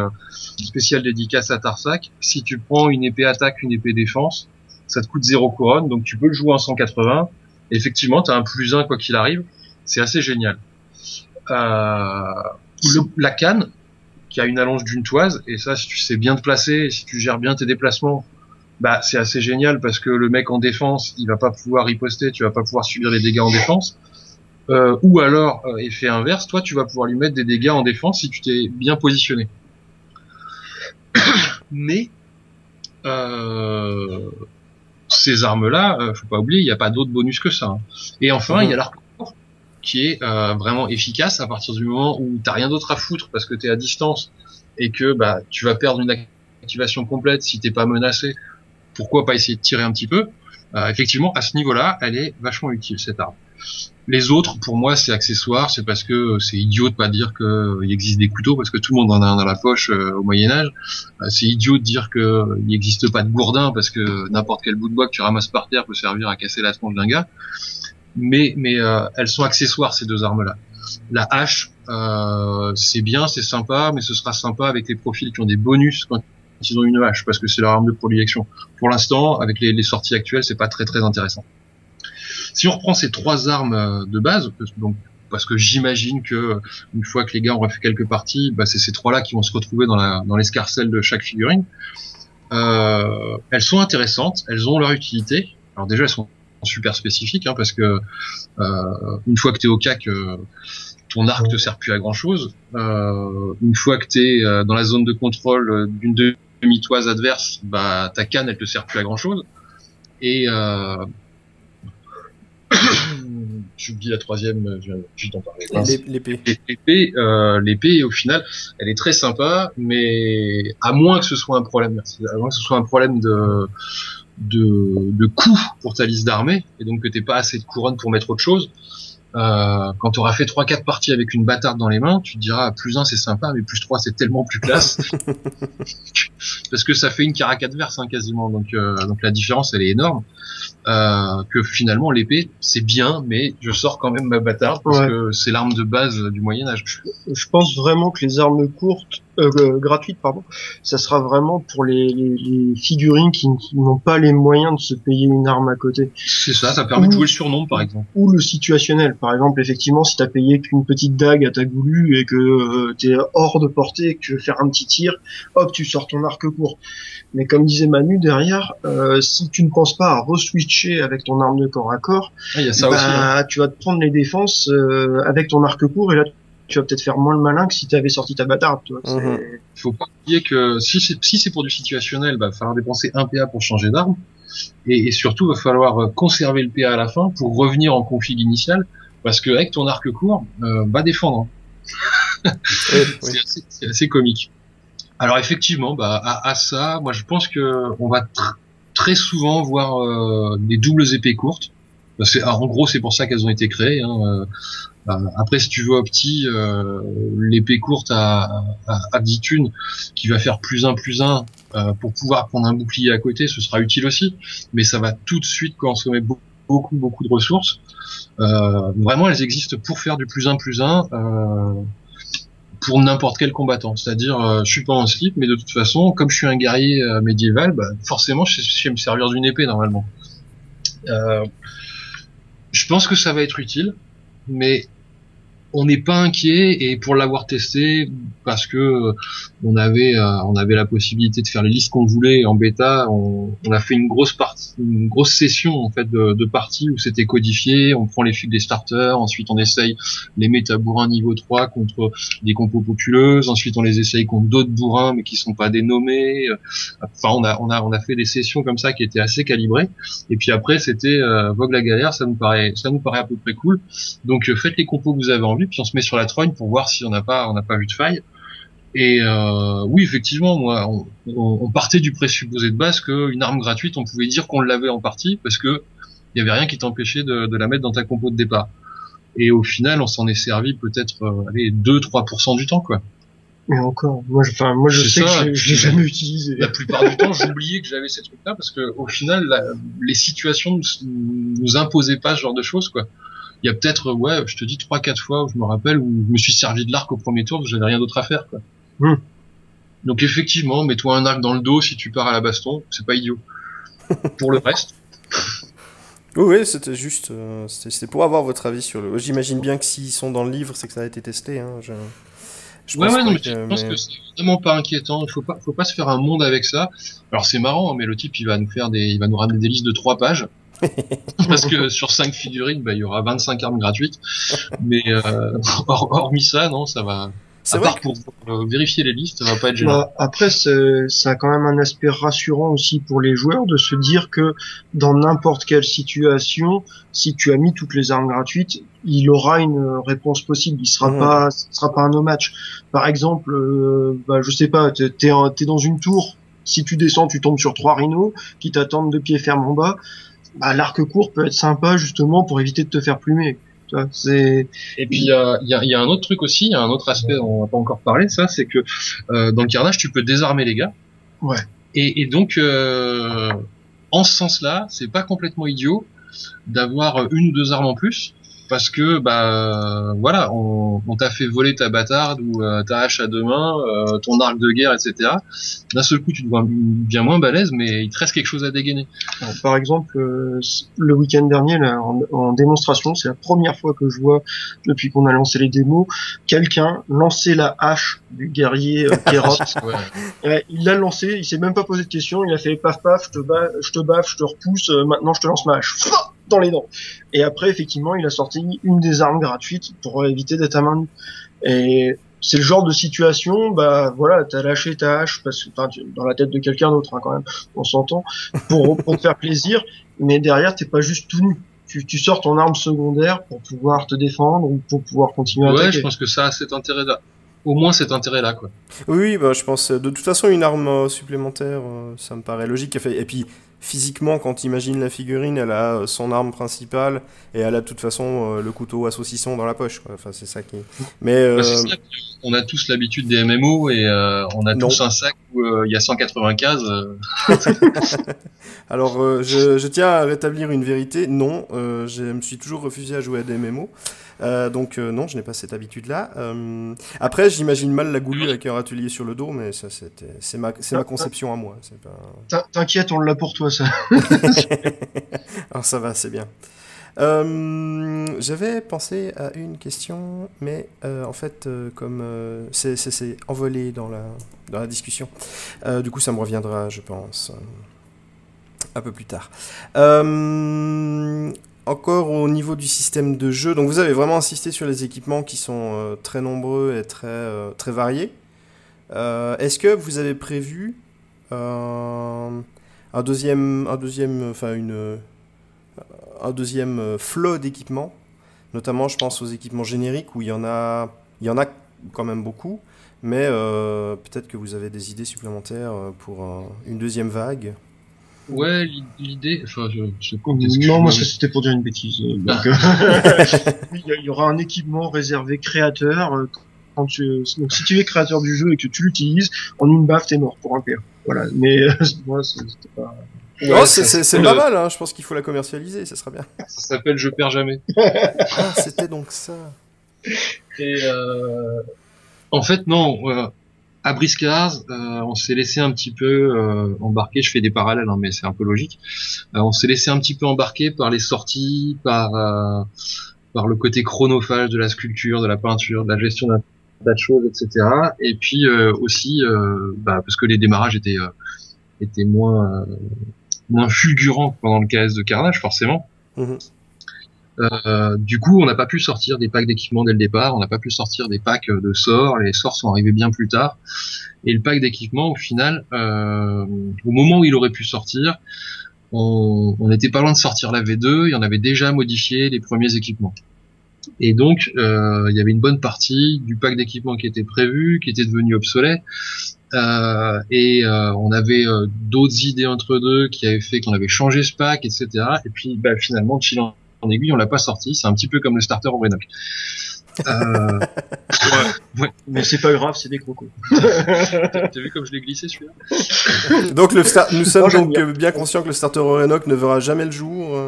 spécial dédicace à Tarsac, si tu prends une épée attaque, une épée défense, ça te coûte 0 couronne, donc tu peux le jouer en 180, et effectivement, tu as un +1 quoi qu'il arrive, c'est assez génial. La canne, qui a une allonge d'une toise, et ça, si tu sais bien te placer, si tu gères bien tes déplacements, bah c'est assez génial parce que le mec en défense, il va pas pouvoir riposter, tu vas pas pouvoir subir les dégâts en défense. Ou alors, effet inverse, toi tu vas pouvoir lui mettre des dégâts en défense si tu t'es bien positionné. Mais ces armes-là, faut pas oublier, il n'y a pas d'autres bonus que ça. Hein. Et enfin, il y a l'arc court qui est vraiment efficace à partir du moment où t'as rien d'autre à foutre parce que t'es à distance et que bah tu vas perdre une activation complète si t'es pas menacé. Pourquoi pas essayer de tirer un petit peu? Effectivement, à ce niveau-là, elle est vachement utile cette arme. Les autres, pour moi, c'est accessoire, c'est parce que c'est idiot de pas dire qu'il existe des couteaux, parce que tout le monde en a un dans la poche au Moyen-Âge. C'est idiot de dire qu'il n'existe pas de gourdin, parce que n'importe quel bout de bois que tu ramasses par terre peut servir à casser la tronche d'un gars. Mais elles sont accessoires, ces deux armes-là. La hache, c'est bien, c'est sympa, mais ce sera sympa avec les profils qui ont des bonus quand ils ont une hache, parce que c'est leur arme de prédilection. Pour l'instant, avec les sorties actuelles, c'est pas très très intéressant. Si on reprend ces 3 armes de base, donc parce que j'imagine que une fois que les gars ont refait quelques parties, bah c'est ces 3-là qui vont se retrouver dans l'escarcelle de chaque figurine. Elles sont intéressantes, elles ont leur utilité. Alors déjà, elles sont super spécifiques, hein, parce que une fois que t'es au CAC, ton arc te sert plus à grand chose. Une fois que t'es dans la zone de contrôle d'une demi-toise adverse, bah ta canne elle te sert plus à grand chose. Et j'oublie la troisième, je viens juste d'en parler. L'épée. L'épée, au final, elle est très sympa, mais à moins que ce soit un problème, à moins que ce soit un problème de coût pour ta liste d'armée, et donc que t'aies pas assez de couronne pour mettre autre chose. Quand tu auras fait 3-4 parties avec une bâtarde dans les mains, tu te diras +1 c'est sympa, mais +3 c'est tellement plus classe. Parce que ça fait une carac adverse, hein, quasiment. Donc la différence elle est énorme. Que finalement l'épée c'est bien, mais je sors quand même ma bâtarde parce que c'est l'arme de base du Moyen-Âge. Je pense vraiment que les armes courtes, gratuites, ça sera vraiment pour les figurines qui n'ont pas les moyens de se payer une arme à côté. C'est ça permet de jouer le surnombre par exemple. Ou le situationnel. Par exemple, effectivement, si t'as payé qu'une petite dague à ta goulue et que t'es hors de portée et que tu veux faire un petit tir, hop, tu sors ton arc court. Mais comme disait Manu derrière, si tu ne penses pas à re-switcher avec ton arme de corps à corps, il y a ça aussi, hein. Tu vas te prendre les défenses avec ton arc court et là tu vas peut-être faire moins le malin que si tu avais sorti ta bâtarde. Faut pas oublier que si c'est pour du situationnel, va falloir dépenser 1 PA pour changer d'arme. Et surtout, va falloir conserver le PA à la fin pour revenir en config initial, parce que avec ton arc court, va défendre. C'est assez comique. Alors effectivement, à ça, moi je pense que on va très souvent voir des doubles épées courtes. En gros, c'est pour ça qu'elles ont été créées. Après, si tu veux opti, l'épée courte à 10 thunes, qui va faire +1/+1 pour pouvoir prendre un bouclier à côté, ce sera utile aussi. Mais ça va tout de suite consommer beaucoup de ressources. Vraiment, elles existent pour faire du +1/+1 pour n'importe quel combattant. C'est-à-dire, je suis pas en slip, mais de toute façon, comme je suis un guerrier médiéval, forcément, je sais me servir d'une épée normalement. Je pense que ça va être utile, mais on n'est pas inquiet, et pour l'avoir testé, parce que on avait la possibilité de faire les listes qu'on voulait en bêta, on a fait une grosse session en fait de parties où c'était codifié. On prend les fils des starters, ensuite on essaye les méta-bourrins niveau 3 contre des compos populeuses, ensuite on les essaye contre d'autres bourrins mais qui sont pas dénommés. Enfin on a fait des sessions comme ça qui étaient assez calibrées, et puis après c'était vogue la galère, ça nous paraît à peu près cool. Donc faites les compos que vous avez envie, puis on se met sur la trogne pour voir si on n'a pas vu de faille. Et oui, effectivement, moi, on partait du présupposé de base qu'une arme gratuite, on pouvait dire qu'on l'avait en partie, parce que il y avait rien qui t'empêchait de la mettre dans ta compo de départ. Et au final, on s'en est servi peut-être 2-3% du temps, quoi. Mais encore, moi je sais que je l'ai jamais utilisé. La plupart du temps, j'oubliais que j'avais ces trucs-là, parce que au final, les situations nous imposaient pas ce genre de choses, quoi. Il y a peut-être, je te dis 3-4 fois où je me rappelle où je me suis servi de l'arc au premier tour, parce que j'avais rien d'autre à faire, quoi. Donc effectivement, mets-toi un arc dans le dos si tu pars à la baston, c'est pas idiot. Pour le reste. Oui, c'était juste, c'était pour avoir votre avis sur le. J'imagine bien que s'ils sont dans le livre, c'est que ça a été testé. Hein. Je pense que c'est vraiment pas inquiétant. Il faut pas se faire un monde avec ça. Alors c'est marrant, mais le type il va nous ramener des listes de 3 pages. Parce que sur 5 figurines, il y aura 25 armes gratuites. Mais hormis ça, non, ça va. À part pour vérifier les listes, ça va pas être gênant. Après, ça a quand même un aspect rassurant aussi pour les joueurs de se dire que dans n'importe quelle situation, si tu as mis toutes les armes gratuites, il aura une réponse possible. Il sera pas un no match. Par exemple, je sais pas, t'es dans une tour. Si tu descends, tu tombes sur 3 rhinos qui t'attendent de pied ferme en bas. L'arc court peut être sympa justement pour éviter de te faire plumer. Et puis il y a un autre truc aussi, il y a un autre aspect dont on n'a pas encore parlé, ça c'est que dans le carnage tu peux désarmer les gars. Ouais. Et donc en ce sens-là, c'est pas complètement idiot d'avoir 1 ou 2 armes en plus, parce que voilà, on t'a fait voler ta bâtarde ou ta hache à 2 mains, ton arc de guerre, etc. D'un seul coup, tu te vois bien moins balèze, mais il te reste quelque chose à dégainer. Alors, par exemple, le week-end dernier, là, en démonstration, c'est la première fois que je vois, depuis qu'on a lancé les démos, quelqu'un lancer la hache du guerrier Kérot. Ouais, il l'a lancé, il s'est même pas posé de questions, il a fait paf paf, je te baffe, je te repousse, maintenant je te lance ma hache. Dans les dents. Et après, effectivement, il a sorti une des armes gratuites pour éviter d'être à main nue. Et c'est le genre de situation, voilà, t'as lâché ta hache parce que, dans la tête de quelqu'un d'autre, hein, quand même, on s'entend, pour te faire plaisir, mais derrière, t'es pas juste tout nu. tu sors ton arme secondaire pour pouvoir te défendre ou pour pouvoir continuer à Ouais, attaquer. je pense que ça a cet intérêt-là. Au moins cet intérêt-là, quoi. Oui, bah, je pense, de toute façon, une arme supplémentaire, ça me paraît logique. Et puis, physiquement, quand tu imagines la figurine, elle a son arme principale et elle a de toute façon le couteau à saucisson dans la poche, quoi. Enfin, c'est ça qui. Mais Bah, c'est ça. On a tous l'habitude des MMO et on a non. tous un sac où il y a 180 cases. Alors, je tiens à rétablir une vérité. Non, je me suis toujours refusé à jouer à des MMO. Donc non, je n'ai pas cette habitude-là. Après, j'imagine mal la goulue avec un râtelier sur le dos, mais ça, c'est ma conception à moi. C'est pas... T'inquiète, on l'a pour toi, ça. Alors ça va, c'est bien. J'avais pensé à une question, mais en fait, comme c'est envolé dans la discussion, du coup, ça me reviendra, je pense, un peu plus tard. Encore au niveau du système de jeu, donc vous avez vraiment insisté sur les équipements qui sont très nombreux et très variés. Est-ce que vous avez prévu un deuxième flot d'équipements, notamment je pense aux équipements génériques où il y en a quand même beaucoup, mais peut-être que vous avez des idées supplémentaires pour une deuxième vague. Ouais, l'idée, enfin, je Non, moi c'était pour dire une bêtise. Donc, il y aura un équipement réservé créateur. Donc si tu es créateur du jeu et que tu l'utilises, en une baffe t'es mort pour un PA. Voilà. Mais moi c'était pas. Ouais, c'est pas mal, hein. Je pense qu'il faut la commercialiser, ça sera bien. Ça s'appelle Je perds jamais. Ah, c'était donc ça. Et en fait, non. À Briscars, on s'est laissé un petit peu embarquer. Je fais des parallèles, hein, mais c'est un peu logique. On s'est laissé un petit peu embarquer par les sorties, par le côté chronophage de la sculpture, de la peinture, de la gestion d'un tas de choses, etc. Et puis aussi, parce que les démarrages étaient moins fulgurants que pendant le KS de Carnage, forcément. Mmh. Du coup, on n'a pas pu sortir des packs d'équipements dès le départ, on n'a pas pu sortir des packs de sorts, les sorts sont arrivés bien plus tard. Et le pack d'équipements, au final, au moment où il aurait pu sortir, on n'était pas loin de sortir la V2, et on avait déjà modifié les premiers équipements. Et donc, il y avait une bonne partie du pack d'équipements qui était prévu, qui était devenu obsolète, et on avait d'autres idées entre deux qui avaient fait qu'on avait changé ce pack, etc. Et puis, finalement, de fil en aiguille, on l'a pas sorti. C'est un petit peu comme le starter Orenok. Ouais. Mais c'est pas grave, c'est des crocos. T'as vu comme je l'ai glissé celui-là? Donc nous sommes donc bien conscients que le starter Orenok ne verra jamais le jour.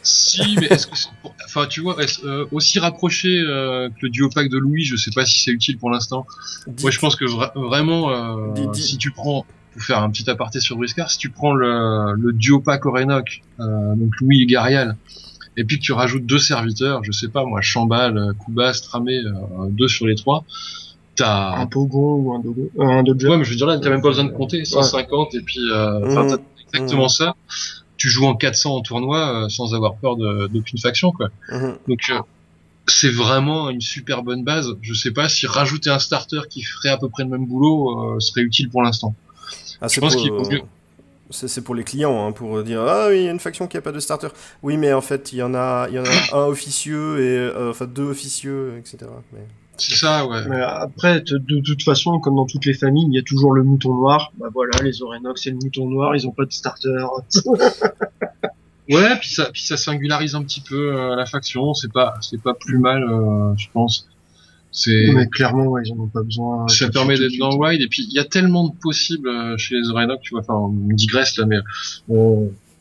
Si, mais est-ce que enfin tu vois, aussi rapproché que le duo pack de Louis, je sais pas si c'est utile pour l'instant. Moi je pense que vraiment si tu prends, pour faire un petit aparté sur Briscars, si tu prends le duo pack Orenok, donc Louis et Garial, et puis que tu rajoutes 2 serviteurs, je sais pas moi, Chambal, Koubas, Tramé, 2 sur les 3, t'as un Pogon ou un Dodger. Ouais, mais je veux dire là, t'as même pas besoin de compter 150 ouais. Et puis t'as exactement ça. Tu joues en 400 en tournoi sans avoir peur d'aucune faction, quoi. Donc c'est vraiment une super bonne base. Je sais pas si rajouter un starter qui ferait à peu près le même boulot serait utile pour l'instant. Je pense qu'il faut mieux. C'est pour les clients, hein, pour dire ah oui, il y a une faction qui a pas de starter. Oui, mais en fait il y en a un officieux et enfin 2 officieux, etc. Mais... C'est ça, ouais. Mais après, de toute façon, comme dans toutes les familles, il y a toujours le mouton noir. Bah voilà, les Orenok, c'est le mouton noir, ils ont pas de starter. Ouais, puis ça singularise un petit peu la faction. C'est pas plus mal, je pense. Mais clairement, ouais, ils en ont pas besoin. Ça permet d'être dans le wide. Et puis il y a tellement de possibles chez les Orenok, tu vois. Enfin, on digresse là, mais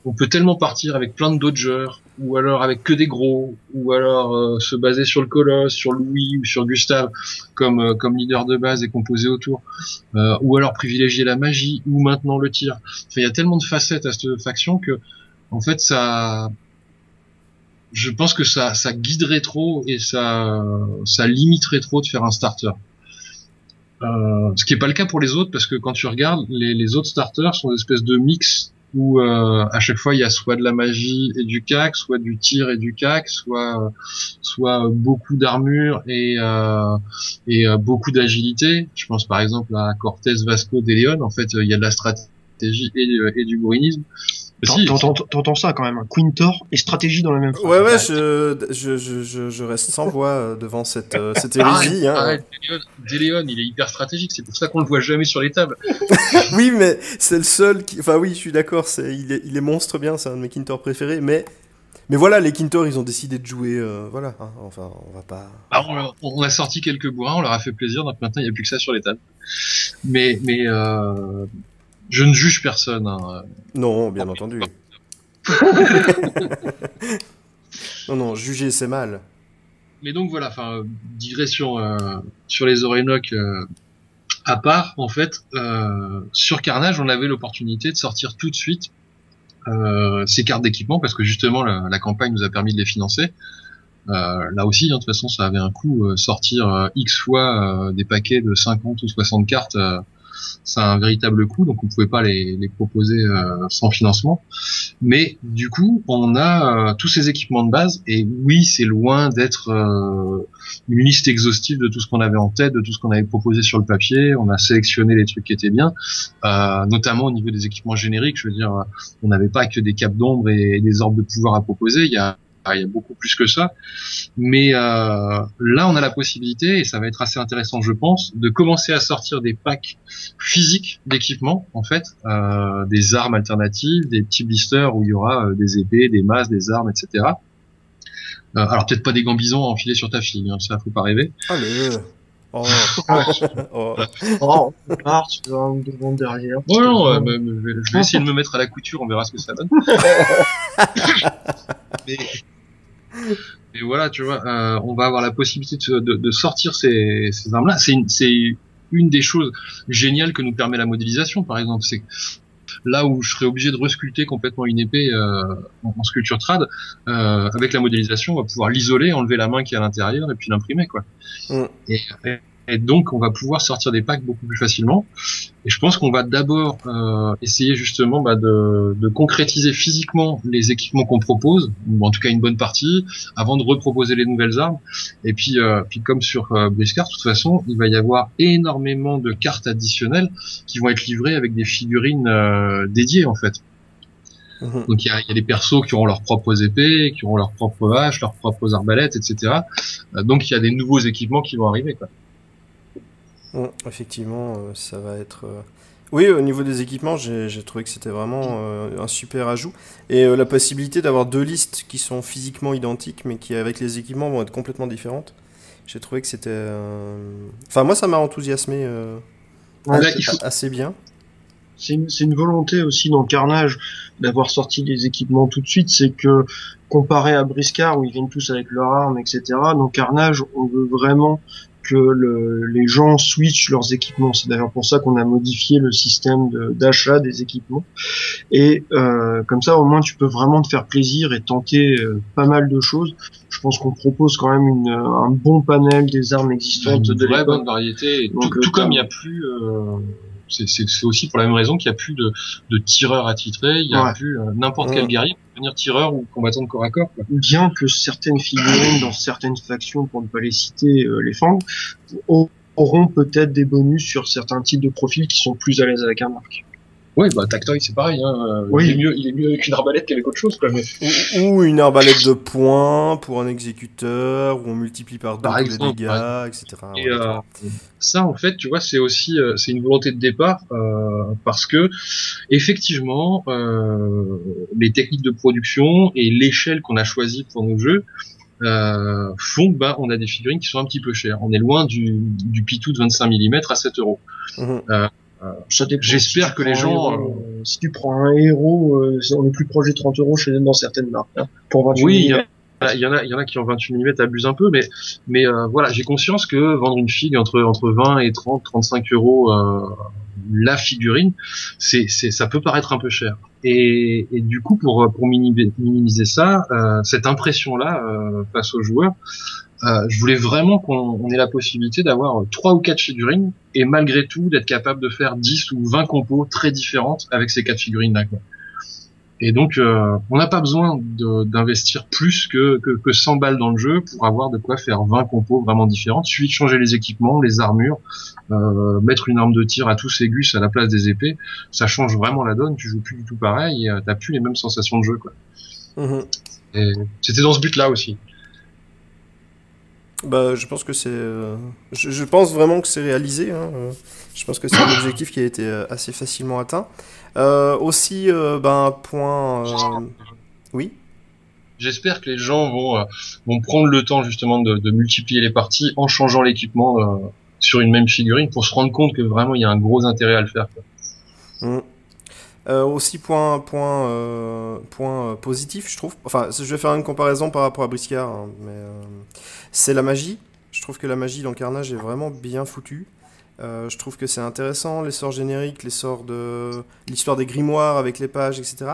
on peut tellement partir avec plein de dodgers, ou alors avec que des gros, ou alors se baser sur le Colosse, sur Louis ou sur Gustave comme leader de base et composé autour, ou alors privilégier la magie ou maintenant le tir. Enfin, il y a tellement de facettes à cette faction que en fait je pense que ça guiderait trop et ça limiterait trop de faire un starter. Ce qui est pas le cas pour les autres, parce que quand tu regardes les autres starters sont des espèces de mix où à chaque fois il y a soit de la magie et du cac, soit du tir et du cac, soit beaucoup d'armure et beaucoup d'agilité. Je pense par exemple à Cortez, Vasco, De Leon. En fait, il y a de la stratégie et du bourrinisme. Si, T'entends ça quand même, un Quintor et stratégie dans la même phrase. Ouais, je reste sans voix devant cette hérésie. Arrête, Déléon, il est hyper stratégique, c'est pour ça qu'on le voit jamais sur les tables. Oui, mais c'est le seul qui... Enfin oui, je suis d'accord, il est monstre bien, c'est un de mes Quintors préférés, mais voilà, les Quintors, ils ont décidé de jouer... voilà, hein, enfin, on va pas... On a sorti quelques bourrins, on leur a fait plaisir, donc maintenant il n'y a plus que ça sur les tables. Mais je ne juge personne. Hein. Non, bien entendu. Non, juger c'est mal. Mais donc voilà, enfin, digression sur les Orénoques à part, en fait, sur Carnage, on avait l'opportunité de sortir tout de suite ces cartes d'équipement parce que justement la campagne nous a permis de les financer. Là aussi, hein, de toute façon, ça avait un coût, sortir X fois des paquets de 50 ou 60 cartes. Ça a un véritable coût, donc on pouvait pas les proposer sans financement. Mais du coup, on a tous ces équipements de base, et oui, c'est loin d'être une liste exhaustive de tout ce qu'on avait en tête, de tout ce qu'on avait proposé sur le papier. On a sélectionné les trucs qui étaient bien, notamment au niveau des équipements génériques. Je veux dire, on n'avait pas que des capes d'ombre et des orbes de pouvoir à proposer. Il y a beaucoup plus que ça. Mais là, on a la possibilité, et ça va être assez intéressant, je pense, de commencer à sortir des packs physiques d'équipements, en fait, des armes alternatives, des petits blisters où il y aura des épées, des masses, des armes, etc. Alors peut-être pas des gants bisons à enfiler sur ta fille, hein, ça faut pas rêver. Allez. Oh. Tu vas me demander derrière. Oh non, je vais essayer de me mettre à la couture, on verra ce que ça donne. Mais voilà, tu vois, on va avoir la possibilité de sortir ces armes-là. C'est une des choses géniales que nous permet la modélisation, par exemple. C'est là où je serais obligé de resculpter complètement une épée en sculpture trad, avec la modélisation, on va pouvoir l'isoler, enlever la main qui est à l'intérieur et puis l'imprimer, quoi. Et donc, on va pouvoir sortir des packs beaucoup plus facilement. Et je pense qu'on va d'abord essayer justement de concrétiser physiquement les équipements qu'on propose, ou en tout cas une bonne partie, avant de reproposer les nouvelles armes. Et puis comme sur Briscard, de toute façon, il va y avoir énormément de cartes additionnelles qui vont être livrées avec des figurines dédiées, en fait. Donc il y a des persos qui auront leurs propres épées, qui auront leurs propres haches, leurs propres arbalètes, etc. Donc il y a des nouveaux équipements qui vont arriver, quoi. Effectivement, ça va être... Oui, au niveau des équipements, j'ai trouvé que c'était vraiment un super ajout. Et la possibilité d'avoir deux listes qui sont physiquement identiques, mais qui, avec les équipements, vont être complètement différentes. J'ai trouvé que c'était... Enfin, moi, ça m'a enthousiasmé assez bien. C'est une volonté aussi dans Carnage d'avoir sorti des équipements tout de suite. C'est que, comparé à Briscard, où ils viennent tous avec leurs armes, etc., dans Carnage, on veut vraiment que les gens switchent leurs équipements. C'est d'ailleurs pour ça qu'on a modifié le système d'achat des équipements. Et comme ça, au moins, tu peux vraiment te faire plaisir et tenter pas mal de choses. Je pense qu'on propose quand même un bon panel des armes existantes. Une vraie bonne variété. Donc, tout comme il n'y a plus... c'est aussi pour la même raison qu'il n'y a plus de tireurs attitrés, il n'y a plus n'importe quel guerrier pour devenir tireur ou combattant de corps à corps, quoi. Bien que certaines figurines dans certaines factions, pour ne pas les citer, les fangs, auront peut-être des bonus sur certains types de profils qui sont plus à l'aise avec un arc. Oui, bah Tactoy c'est pareil, hein. Oui. Il est mieux avec une arbalète qu'avec autre chose, quoi. Mais... Ou une arbalète de poing pour un exécuteur, où on multiplie par deux les dégâts, etc. Et ça, en fait, tu vois, c'est aussi c'est une volonté de départ, parce que effectivement, les techniques de production et l'échelle qu'on a choisie pour nos jeux font que on a des figurines qui sont un petit peu chères. On est loin du Pitou de 25 mm à 7 €. J'espère que les gens... si tu prends un héros, on est plus proche des 30 € dans certaines marques. Hein, pour 28 oui, il y en a qui en 28 mm abusent un peu, mais voilà, j'ai conscience que vendre une figue entre 20 et 35 € la figurine, ça peut paraître un peu cher. Et du coup, pour minimiser ça, cette impression-là face aux joueurs, je voulais vraiment qu'on ait la possibilité d'avoir 3 ou 4 figurines et malgré tout d'être capable de faire 10 ou 20 compos très différentes avec ces 4 figurines-là, quoi. Et donc, on n'a pas besoin d'investir plus que 100 balles dans le jeu pour avoir de quoi faire 20 compos vraiment différentes. Il suffit de changer les équipements, les armures, mettre une arme de tir à tous aigus à la place des épées. Ça change vraiment la donne. Tu joues plus du tout pareil et t'as plus les mêmes sensations de jeu, quoi. Et c'était dans ce but-là aussi. Bah, je pense que c'est. Je pense vraiment que c'est réalisé. Hein. Je pense que c'est un objectif qui a été assez facilement atteint. Aussi, point. Oui. J'espère que les gens vont prendre le temps justement de multiplier les parties en changeant l'équipement sur une même figurine pour se rendre compte que vraiment il y a un gros intérêt à le faire, quoi. Aussi point positif, je trouve. Enfin, je vais faire une comparaison par rapport à Briscard, hein, mais c'est la magie. Je trouve que la magie dans Carnage est vraiment bien foutue. Je trouve que c'est intéressant, les sorts génériques, les sorts de l'histoire des grimoires avec les pages, etc.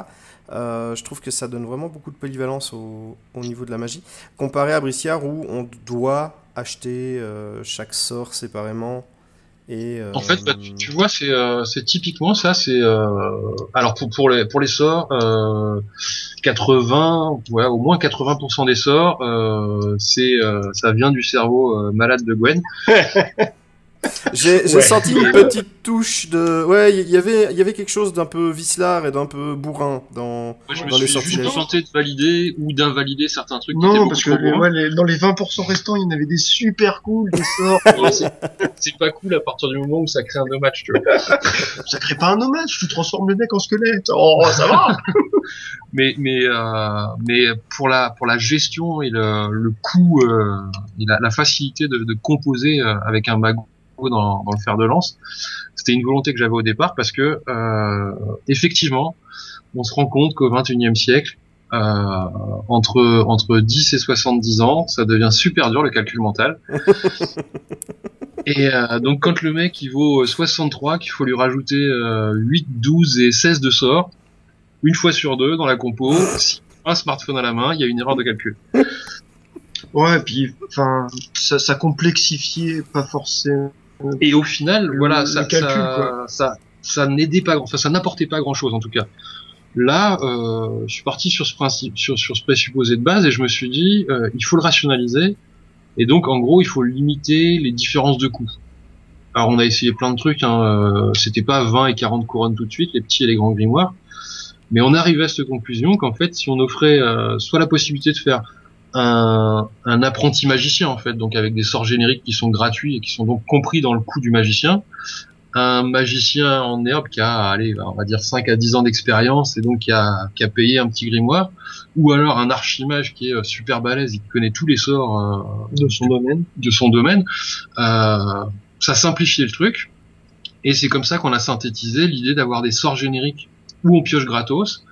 Je trouve que ça donne vraiment beaucoup de polyvalence au niveau de la magie, comparé à Briscard où on doit acheter chaque sort séparément. Et, en fait, tu vois, c'est typiquement ça. C'est alors pour les sorts, 80, ouais, au moins 80% des sorts, ça vient du cerveau malade de Gwen. J'ai senti une petite touche de... Ouais, il y avait quelque chose d'un peu vicelard et d'un peu bourrin dans les sorties. Je me suis juste tenté de valider ou d'invalider certains trucs. Non, parce que dans les 20% restants, il y en avait des super cool, des sorts. C'est pas cool à partir du moment où ça crée un no match, tu vois. Ça crée pas un no match, tu transformes le deck en squelette. Oh, ça va. mais pour la gestion et le coût et la facilité de composer avec un magot dans le fer de lance, c'était une volonté que j'avais au départ parce que effectivement on se rend compte qu'au XXIe siècle entre 10 et 70 ans ça devient super dur le calcul mental. Et donc quand le mec il vaut 63, qu'il faut lui rajouter 8, 12 et 16 de sorts une fois sur deux dans la compo, si un smartphone à la main, il y a une erreur de calcul. Ouais, puis enfin ça complexifiait pas forcément. Et au final, voilà, ça n'aidait pas, enfin ça n'apportait pas grand-chose en tout cas. Là, je suis parti sur ce principe, sur ce présupposé de base, et je me suis dit, il faut le rationaliser, et donc en gros, il faut limiter les différences de coûts. Alors on a essayé plein de trucs, hein, c'était pas 20 et 40 couronnes tout de suite, les petits et les grands grimoires, mais on arrivait à cette conclusion qu'en fait, si on offrait soit la possibilité de faire un apprenti magicien en fait, donc avec des sorts génériques qui sont gratuits et qui sont donc compris dans le coût du magicien, un magicien en herbe qui a, allez, on va dire 5 à 10 ans d'expérience et donc qui a payé un petit grimoire, ou alors un archimage qui est super balèze et qui connaît tous les sorts de son domaine, ça simplifiait le truc, et c'est comme ça qu'on a synthétisé l'idée d'avoir des sorts génériques où on pioche gratos.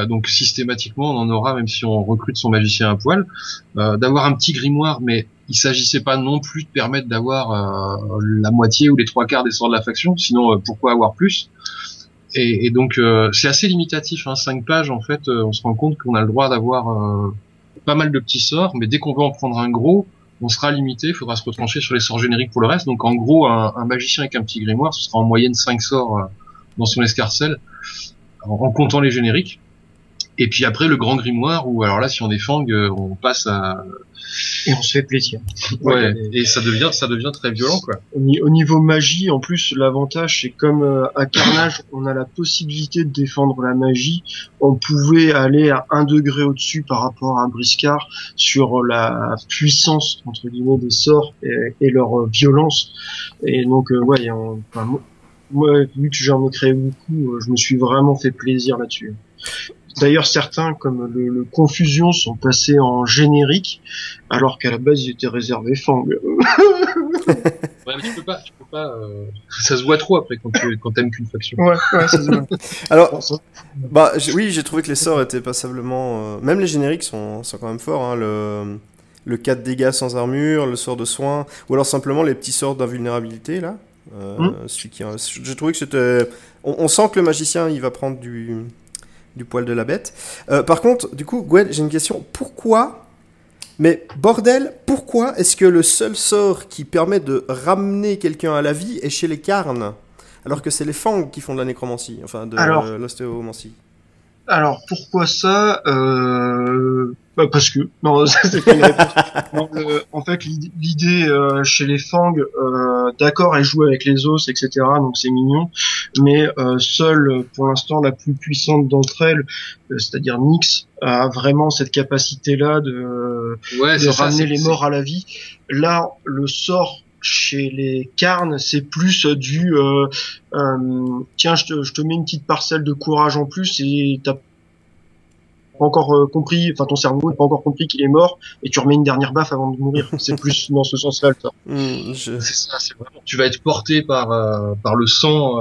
Donc systématiquement on en aura même si on recrute son magicien à poil, d'avoir un petit grimoire, mais il s'agissait pas non plus de permettre d'avoir la moitié ou les 3/4 des sorts de la faction, sinon pourquoi avoir plus, et donc c'est assez limitatif, hein, 5 pages en fait, on se rend compte qu'on a le droit d'avoir pas mal de petits sorts, mais dès qu'on veut en prendre un gros, on sera limité, il faudra se retrancher sur les sorts génériques pour le reste. Donc en gros un magicien avec un petit grimoire, ce sera en moyenne 5 sorts dans son escarcelle, en comptant les génériques. Et puis après le grand grimoire où alors là si on est fang on passe à et on se fait plaisir. Ouais, et ça devient très violent quoi. Au niveau magie en plus l'avantage c'est comme à Carnage on a la possibilité de défendre la magie, on pouvait aller à 1 degré au-dessus par rapport à un Briscard sur la puissance entre guillemets des sorts et leur violence, et donc ouais moi vu que j'en ai créé beaucoup, je me suis vraiment fait plaisir là-dessus. D'ailleurs, certains, comme le Confusion, sont passés en générique, alors qu'à la base, ils étaient réservés Fang. Ouais, mais tu peux pas, ça se voit trop après quand t'aimes qu'une faction. Ouais, ça se voit. Alors, oui, j'ai trouvé que les sorts étaient passablement, même les génériques sont quand même forts, hein, le 4 dégâts sans armure, le sort de soin, ou alors simplement les petits sorts d'invulnérabilité, là. J'ai trouvé que c'était, on sent que le magicien, il va prendre du poil de la bête. Par contre, du coup, Gwen, j'ai une question. Pourquoi est-ce que le seul sort qui permet de ramener quelqu'un à la vie est chez les carnes, alors que c'est les fangs qui font de la nécromancie, enfin de l'ostéomancie? Alors pourquoi ça bah, parce que non, ça c'est pas une réponse. Non, en fait, l'idée chez les Fang, d'accord, elle joue avec les os, etc. Donc c'est mignon, mais seule pour l'instant la plus puissante d'entre elles, c'est-à-dire Nyx, a vraiment cette capacité-là de ramener les morts à la vie. Là, le sort chez les Carnes, c'est plus tiens, je te mets une petite parcelle de courage en plus et t'as pas encore compris, enfin ton cerveau n'a pas encore compris qu'il est mort et tu remets une dernière baffe avant de mourir. C'est plus dans ce sens-là le sort. C'est ça, c'est vraiment. Tu vas être porté par le sang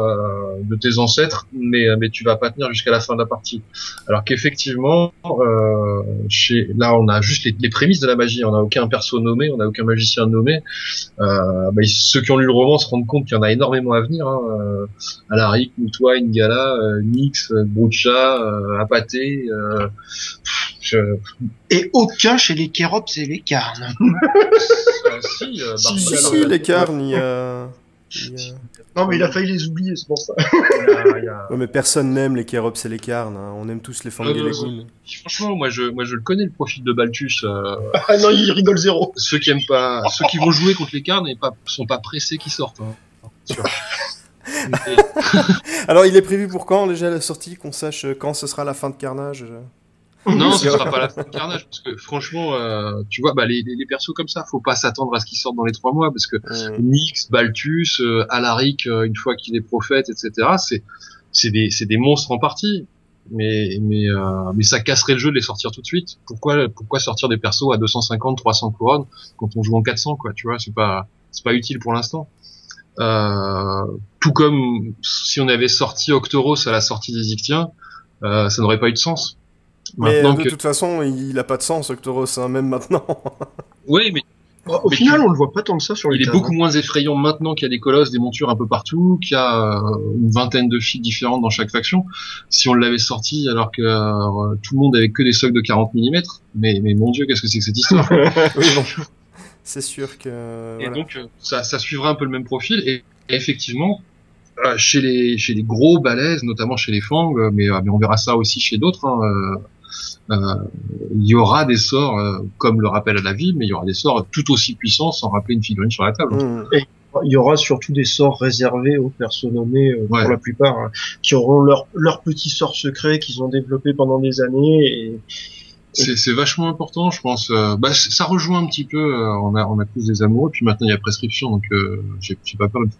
de tes ancêtres, mais tu vas pas tenir jusqu'à la fin de la partie. Alors qu'effectivement, là on a juste les prémices de la magie. On n'a aucun perso nommé, on n'a aucun magicien nommé. Ceux qui ont lu le roman se rendent compte qu'il y en a énormément à venir. Alaric, Moutoua, Ingala, Nyx, Brucha, Apaté. Et aucun chez les Kérops et les Carnes. Si, les Carnes, il y a... Non, mais il a failli les oublier, c'est pour ça. Ouais, mais personne n'aime les Kérops et les Carnes. Hein. On aime tous les Fang et les Goons. Franchement, moi je le connais, le profil de Balthus. Ah non, il rigole zéro. Ceux qui aiment pas, ceux qui vont jouer contre les Carnes sont pas pressés qu'ils sortent. Hein. Sûr. Alors, il est prévu pour quand déjà la sortie, qu'on sache quand ce sera la fin de Carnage? Non, ce sera pas la fin de Carnage, parce que franchement, tu vois, les persos comme ça, faut pas s'attendre à ce qu'ils sortent dans les 3 mois, parce que Nyx, Balthus, Alaric, une fois qu'il est prophète, etc., c'est des monstres en partie. Mais ça casserait le jeu de les sortir tout de suite. Pourquoi sortir des persos à 250, 300 couronnes quand on joue en 400, quoi, tu vois, c'est pas utile pour l'instant. Tout comme si on avait sorti Octoros à la sortie des Ictiens, ça n'aurait pas eu de sens. Mais de toute façon, il a pas de sens, Octoros, hein, même maintenant. Oui, mais au final, on le voit pas tant que ça sur les Il est beaucoup moins effrayant maintenant qu'il y a des colosses, des montures un peu partout, qu'il y a une vingtaine de filles différentes dans chaque faction. Si on l'avait sorti alors que tout le monde avait que des socs de 40 mm, mais mon Dieu, qu'est-ce que c'est que cette histoire? Oui, bon. C'est sûr que... Et donc, ça suivra un peu le même profil, et effectivement, chez les gros balèzes, notamment chez les Fang, mais on verra ça aussi chez d'autres, hein, il y aura des sorts comme le rappel à la vie, mais il y aura des sorts tout aussi puissants sans rappeler une figurine sur la table. Et il y aura surtout des sorts réservés aux personnes nommées pour la plupart, hein, qui auront leur petit sort secret qu'ils ont développé pendant des années. Et c'est vachement important, je pense. Ça rejoint un petit peu. On a tous des amoureux, puis maintenant il y a prescription, donc j'ai pas peur de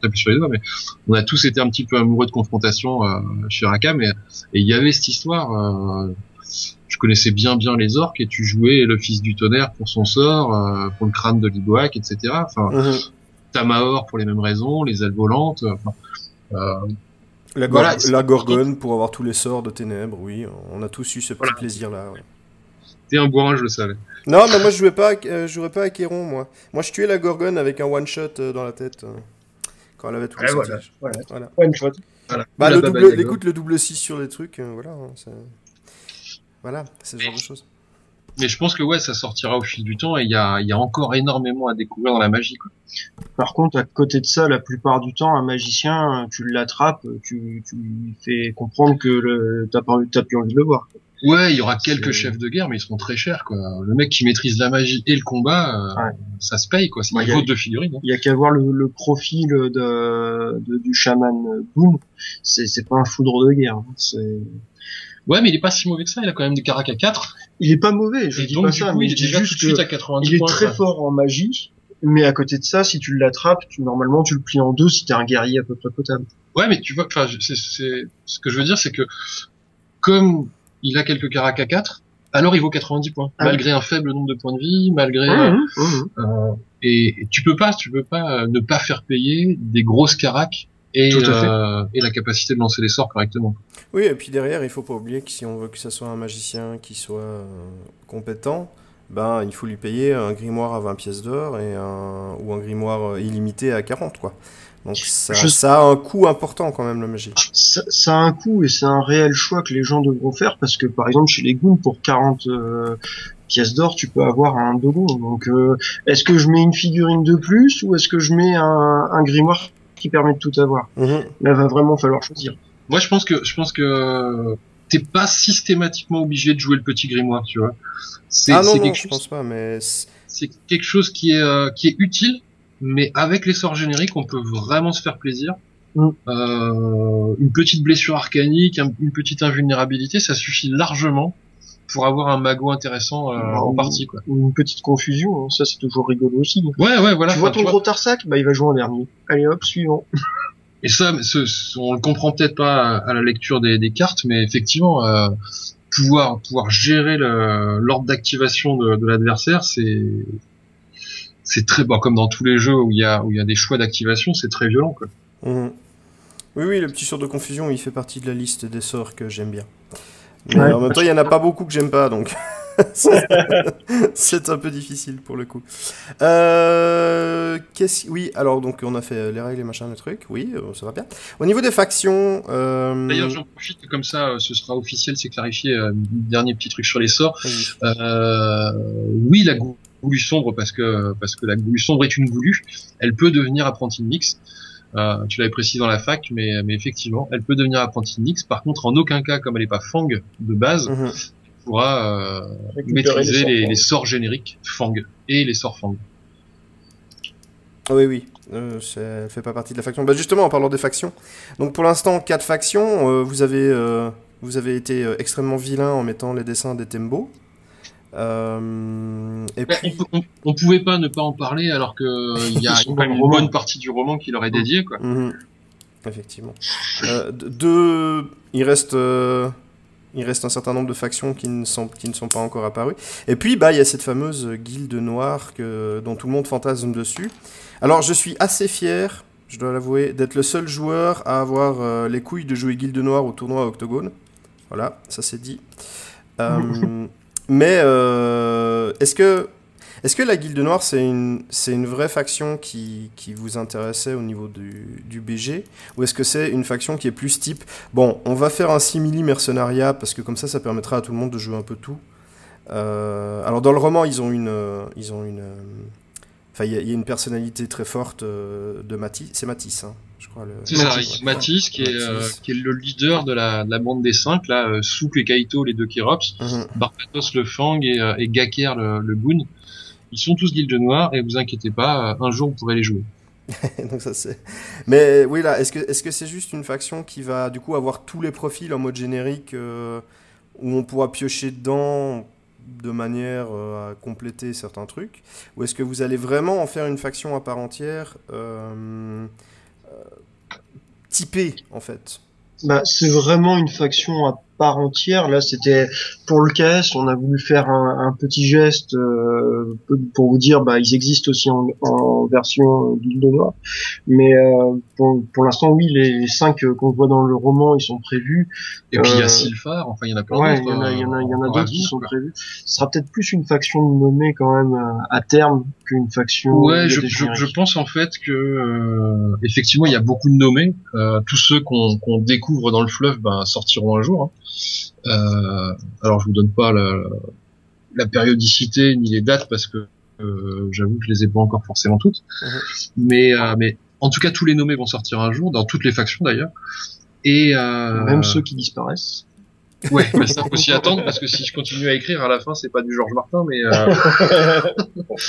taper sur les doigts, mais on a tous été un petit peu amoureux de confrontation chez Rakam, et il y avait cette histoire. Je connaissais bien les orques, et tu jouais le fils du tonnerre pour son sort, pour le crâne de Liboak, etc. Enfin, Tamaor pour les mêmes raisons, les ailes volantes. La Gorgone pour avoir tous les sorts de ténèbres, oui, on a tous eu ce petit plaisir-là. Ouais. T'es un bourrin, je le savais. Non, mais moi je jouais pas à Kéron, moi. Moi je tuais la Gorgone avec un one-shot dans la tête. Quand elle avait tous les sortilèges. Voilà. One-shot. Voilà. Écoute, le double 6 sur les trucs, voilà. Voilà, c'est ce genre de choses. Mais je pense que ça sortira au fil du temps, et il y a encore énormément à découvrir dans la magie, quoi. Par contre, à côté de ça, la plupart du temps, un magicien, tu l'attrapes, tu lui fais comprendre que t'as plus envie de le voir. Ouais, il y aura quelques chefs de guerre, mais ils seront très chers, quoi. Le mec qui maîtrise la magie et le combat, ça se paye, quoi. C'est une faute de figurine. Hein. Il y a qu'à voir le profil du chaman Boom. C'est pas un foudre de guerre. Hein. Ouais, mais il est pas si mauvais que ça, il a quand même des caracs à 4. Il est pas mauvais, je dis pas ça, mais il est déjà tout de suite à 90 il est points, très fort en magie, mais à côté de ça, si tu l'attrapes, normalement tu le plies en deux si t'es un guerrier à peu près potable. Ouais, mais tu vois, c'est ce que je veux dire, c'est que comme il a quelques caracs à 4, alors il vaut 90 points, malgré un faible nombre de points de vie, malgré et tu peux pas ne pas faire payer des grosses caracs et la capacité de lancer les sorts correctement. Oui, et puis derrière, il faut pas oublier que si on veut que ça soit un magicien qui soit compétent, il faut lui payer un grimoire à 20 pièces d'or ou un grimoire illimité à 40, quoi. Donc ça a un coût important quand même, la magie. Ça a un coût, et c'est un réel choix que les gens devront faire, parce que par exemple chez les Goons, pour 40 pièces d'or, tu peux avoir un Dogon. Donc est-ce que je mets une figurine de plus, ou est-ce que je mets un grimoire qui permet de tout avoir? Là, va vraiment falloir choisir. Moi, je pense que t'es pas systématiquement obligé de jouer le petit grimoire, tu vois. Ah non, C'est non, quelque je chose, pense pas, mais... c'est quelque chose qui est utile, mais avec les sorts génériques, on peut vraiment se faire plaisir. Mm. Une petite blessure arcanique, une petite invulnérabilité, ça suffit largement pour avoir un magot intéressant en partie, quoi. Une petite confusion, hein, ça c'est toujours rigolo aussi. Ouais, voilà. Tu vois ton gros Tarsac, bah il va jouer en dernier. Allez hop, suivant. Et ça, on le comprend peut-être pas à la lecture des cartes, mais effectivement, pouvoir gérer l'ordre d'activation de l'adversaire, c'est très bon, comme dans tous les jeux où il y a des choix d'activation, c'est très violent, quoi. Mhm. Oui, le petit sort de confusion, il fait partie de la liste des sorts que j'aime bien. Mais Ouais. en même temps, il y en a pas beaucoup que j'aime pas, donc c'est un peu difficile pour le coup. Oui, alors donc on a fait les règles et machin, le truc. Oui, ça va bien. Au niveau des factions, D'ailleurs, j'en profite, comme ça, ce sera officiel, c'est clarifié. Dernier petit truc sur les sorts. Oui, la goulue sombre, parce que la goulue sombre est une goulue. Elle peut devenir apprentie de Nyx. Tu l'avais précisé dans la fac, mais effectivement, elle peut devenir apprentie de Nyx. Par contre, en aucun cas, comme elle n'est pas Fang de base, tu pourras maîtriser les sorts génériques Fang et les sorts Fang. Oui, elle fait pas partie de la faction. Bah justement, en parlant des factions, donc pour l'instant, 4 factions, vous avez été extrêmement vilain en mettant les dessins des Tembo. Et puis... on pouvait pas ne pas en parler alors que il y a quand même une bonne partie du roman qui leur est dédiée, quoi. Effectivement. Il reste un certain nombre de factions qui ne sont pas encore apparues. Et puis, bah, il y a cette fameuse guilde noire dont tout le monde fantasme dessus. Alors, je suis assez fier, je dois l'avouer, d'être le seul joueur à avoir les couilles de jouer guilde noire au tournoi Octogone. Voilà, ça c'est dit. Mais est-ce que la Guilde Noire, c'est une vraie faction qui vous intéressait au niveau du BG, ou est-ce que c'est une faction qui est plus type, bon, on va faire un simili mercenariat, parce que comme ça permettra à tout le monde de jouer un peu tout. Alors dans le roman, enfin, il y a une personnalité très forte de Matisse, c'est Matisse, hein, je crois. C'est ça, Matisse qui est le leader de la bande des 5, là, Souk et Kaito, les deux Kérops, Barbatos le Fang et Gaker le Goon. Ils sont tous Guilde Noire, et vous inquiétez pas, un jour vous pourrez les jouer. Donc ça c'est. Mais oui là, est-ce que c'est juste une faction qui va du coup avoir tous les profils en mode générique où on pourra piocher dedans de manière à compléter certains trucs, ou est-ce que vous allez vraiment en faire une faction à part entière typée en fait? Bah, c'est vraiment une faction à part entière. Là, c'était pour le KS, on a voulu faire un petit geste pour vous dire, bah, ils existent aussi en version Guilde Noire. Mais pour l'instant, oui, les 5 qu'on voit dans le roman, ils sont prévus. Et puis il y a Sylphar, enfin il y en a plein d'autres. Il y en a d'autres qui sont prévus. Ce sera peut-être plus une faction nommée quand même à terme qu'une faction. Ouais, je pense en fait que effectivement il y a beaucoup de nommés. Tous ceux qu'on découvre dans le fleuve sortiront un jour. Alors je vous donne pas la périodicité ni les dates parce que j'avoue que je les ai pas encore forcément toutes. Mais en tout cas tous les nommés vont sortir un jour dans toutes les factions d'ailleurs. Et même ceux qui disparaissent. Ouais, mais ça faut s'y attendre parce que si je continue à écrire à la fin c'est pas du Georges Martin mais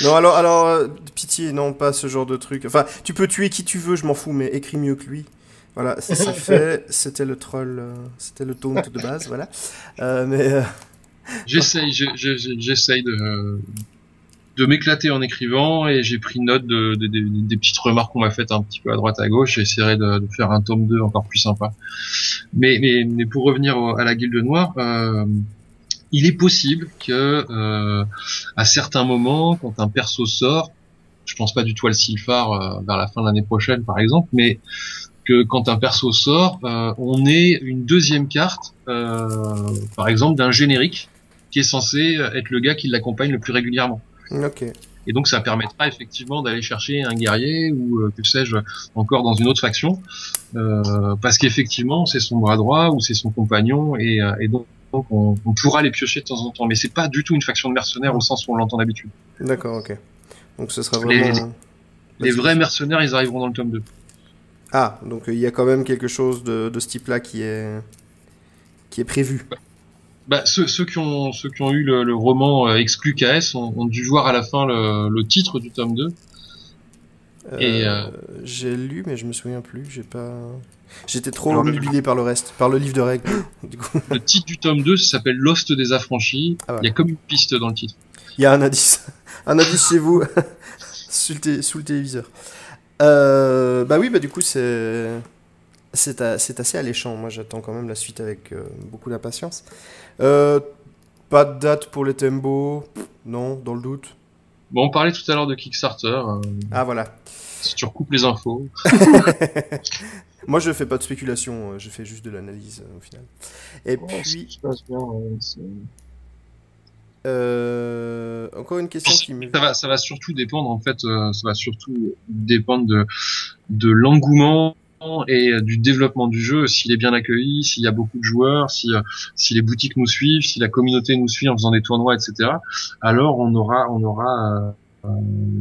Non alors pitié, non pas ce genre de truc. Enfin tu peux tuer qui tu veux, je m'en fous, mais écris mieux que lui. Voilà, c'est fait. C'était le troll, c'était le taunt de base, voilà. J'essaye de m'éclater en écrivant et j'ai pris note des petites remarques qu'on m'a faites un petit peu à droite à gauche. J'essaierai de faire un tome 2 encore plus sympa. Mais pour revenir à la Guilde Noire, il est possible que à certains moments, quand un perso sort, je pense pas du tout à le Sylphar vers la fin de l'année prochaine par exemple, mais que quand un perso sort, on ait une deuxième carte, par exemple d'un générique qui est censé être le gars qui l'accompagne le plus régulièrement. Ok. Et donc ça permettra effectivement d'aller chercher un guerrier ou que sais-je encore dans une autre faction, parce qu'effectivement c'est son bras droit ou c'est son compagnon et donc on pourra les piocher de temps en temps. Mais c'est pas du tout une faction de mercenaires au sens où on l'entend d'habitude. D'accord, ok. Donc ce sera vraiment... Les vrais mercenaires, ils arriveront dans le tome 2. Ah, donc il y a quand même quelque chose de ce type-là qui est qui est prévu. Bah, ceux qui ont eu le roman exclu KS ont dû voir à la fin le titre du tome 2. J'ai lu, mais je me souviens plus. J'étais trop obnubilé par le reste, par le livre de règles. Du coup. Le titre du tome 2, ça s'appelle Lost des Affranchis. Ah, voilà. Il y a comme une piste dans le titre. Il y a un indice. Un indice chez vous, sous le téléviseur. Bah oui, bah du coup, c'est assez alléchant. Moi, j'attends quand même la suite avec beaucoup d'impatience. Pas de date pour les Tembo. Non, dans le doute. Bon, on parlait tout à l'heure de Kickstarter. Ah, voilà. Si tu recoupes les infos. Moi, je fais pas de spéculation. Je fais juste de l'analyse, au final. Et puis... Ça se passe bien, encore une question qui me... Ça va surtout dépendre, en fait, ça va surtout dépendre de l'engouement et du développement du jeu, s'il est bien accueilli, s'il y a beaucoup de joueurs, si les boutiques nous suivent, si la communauté nous suit en faisant des tournois, etc. Alors on aura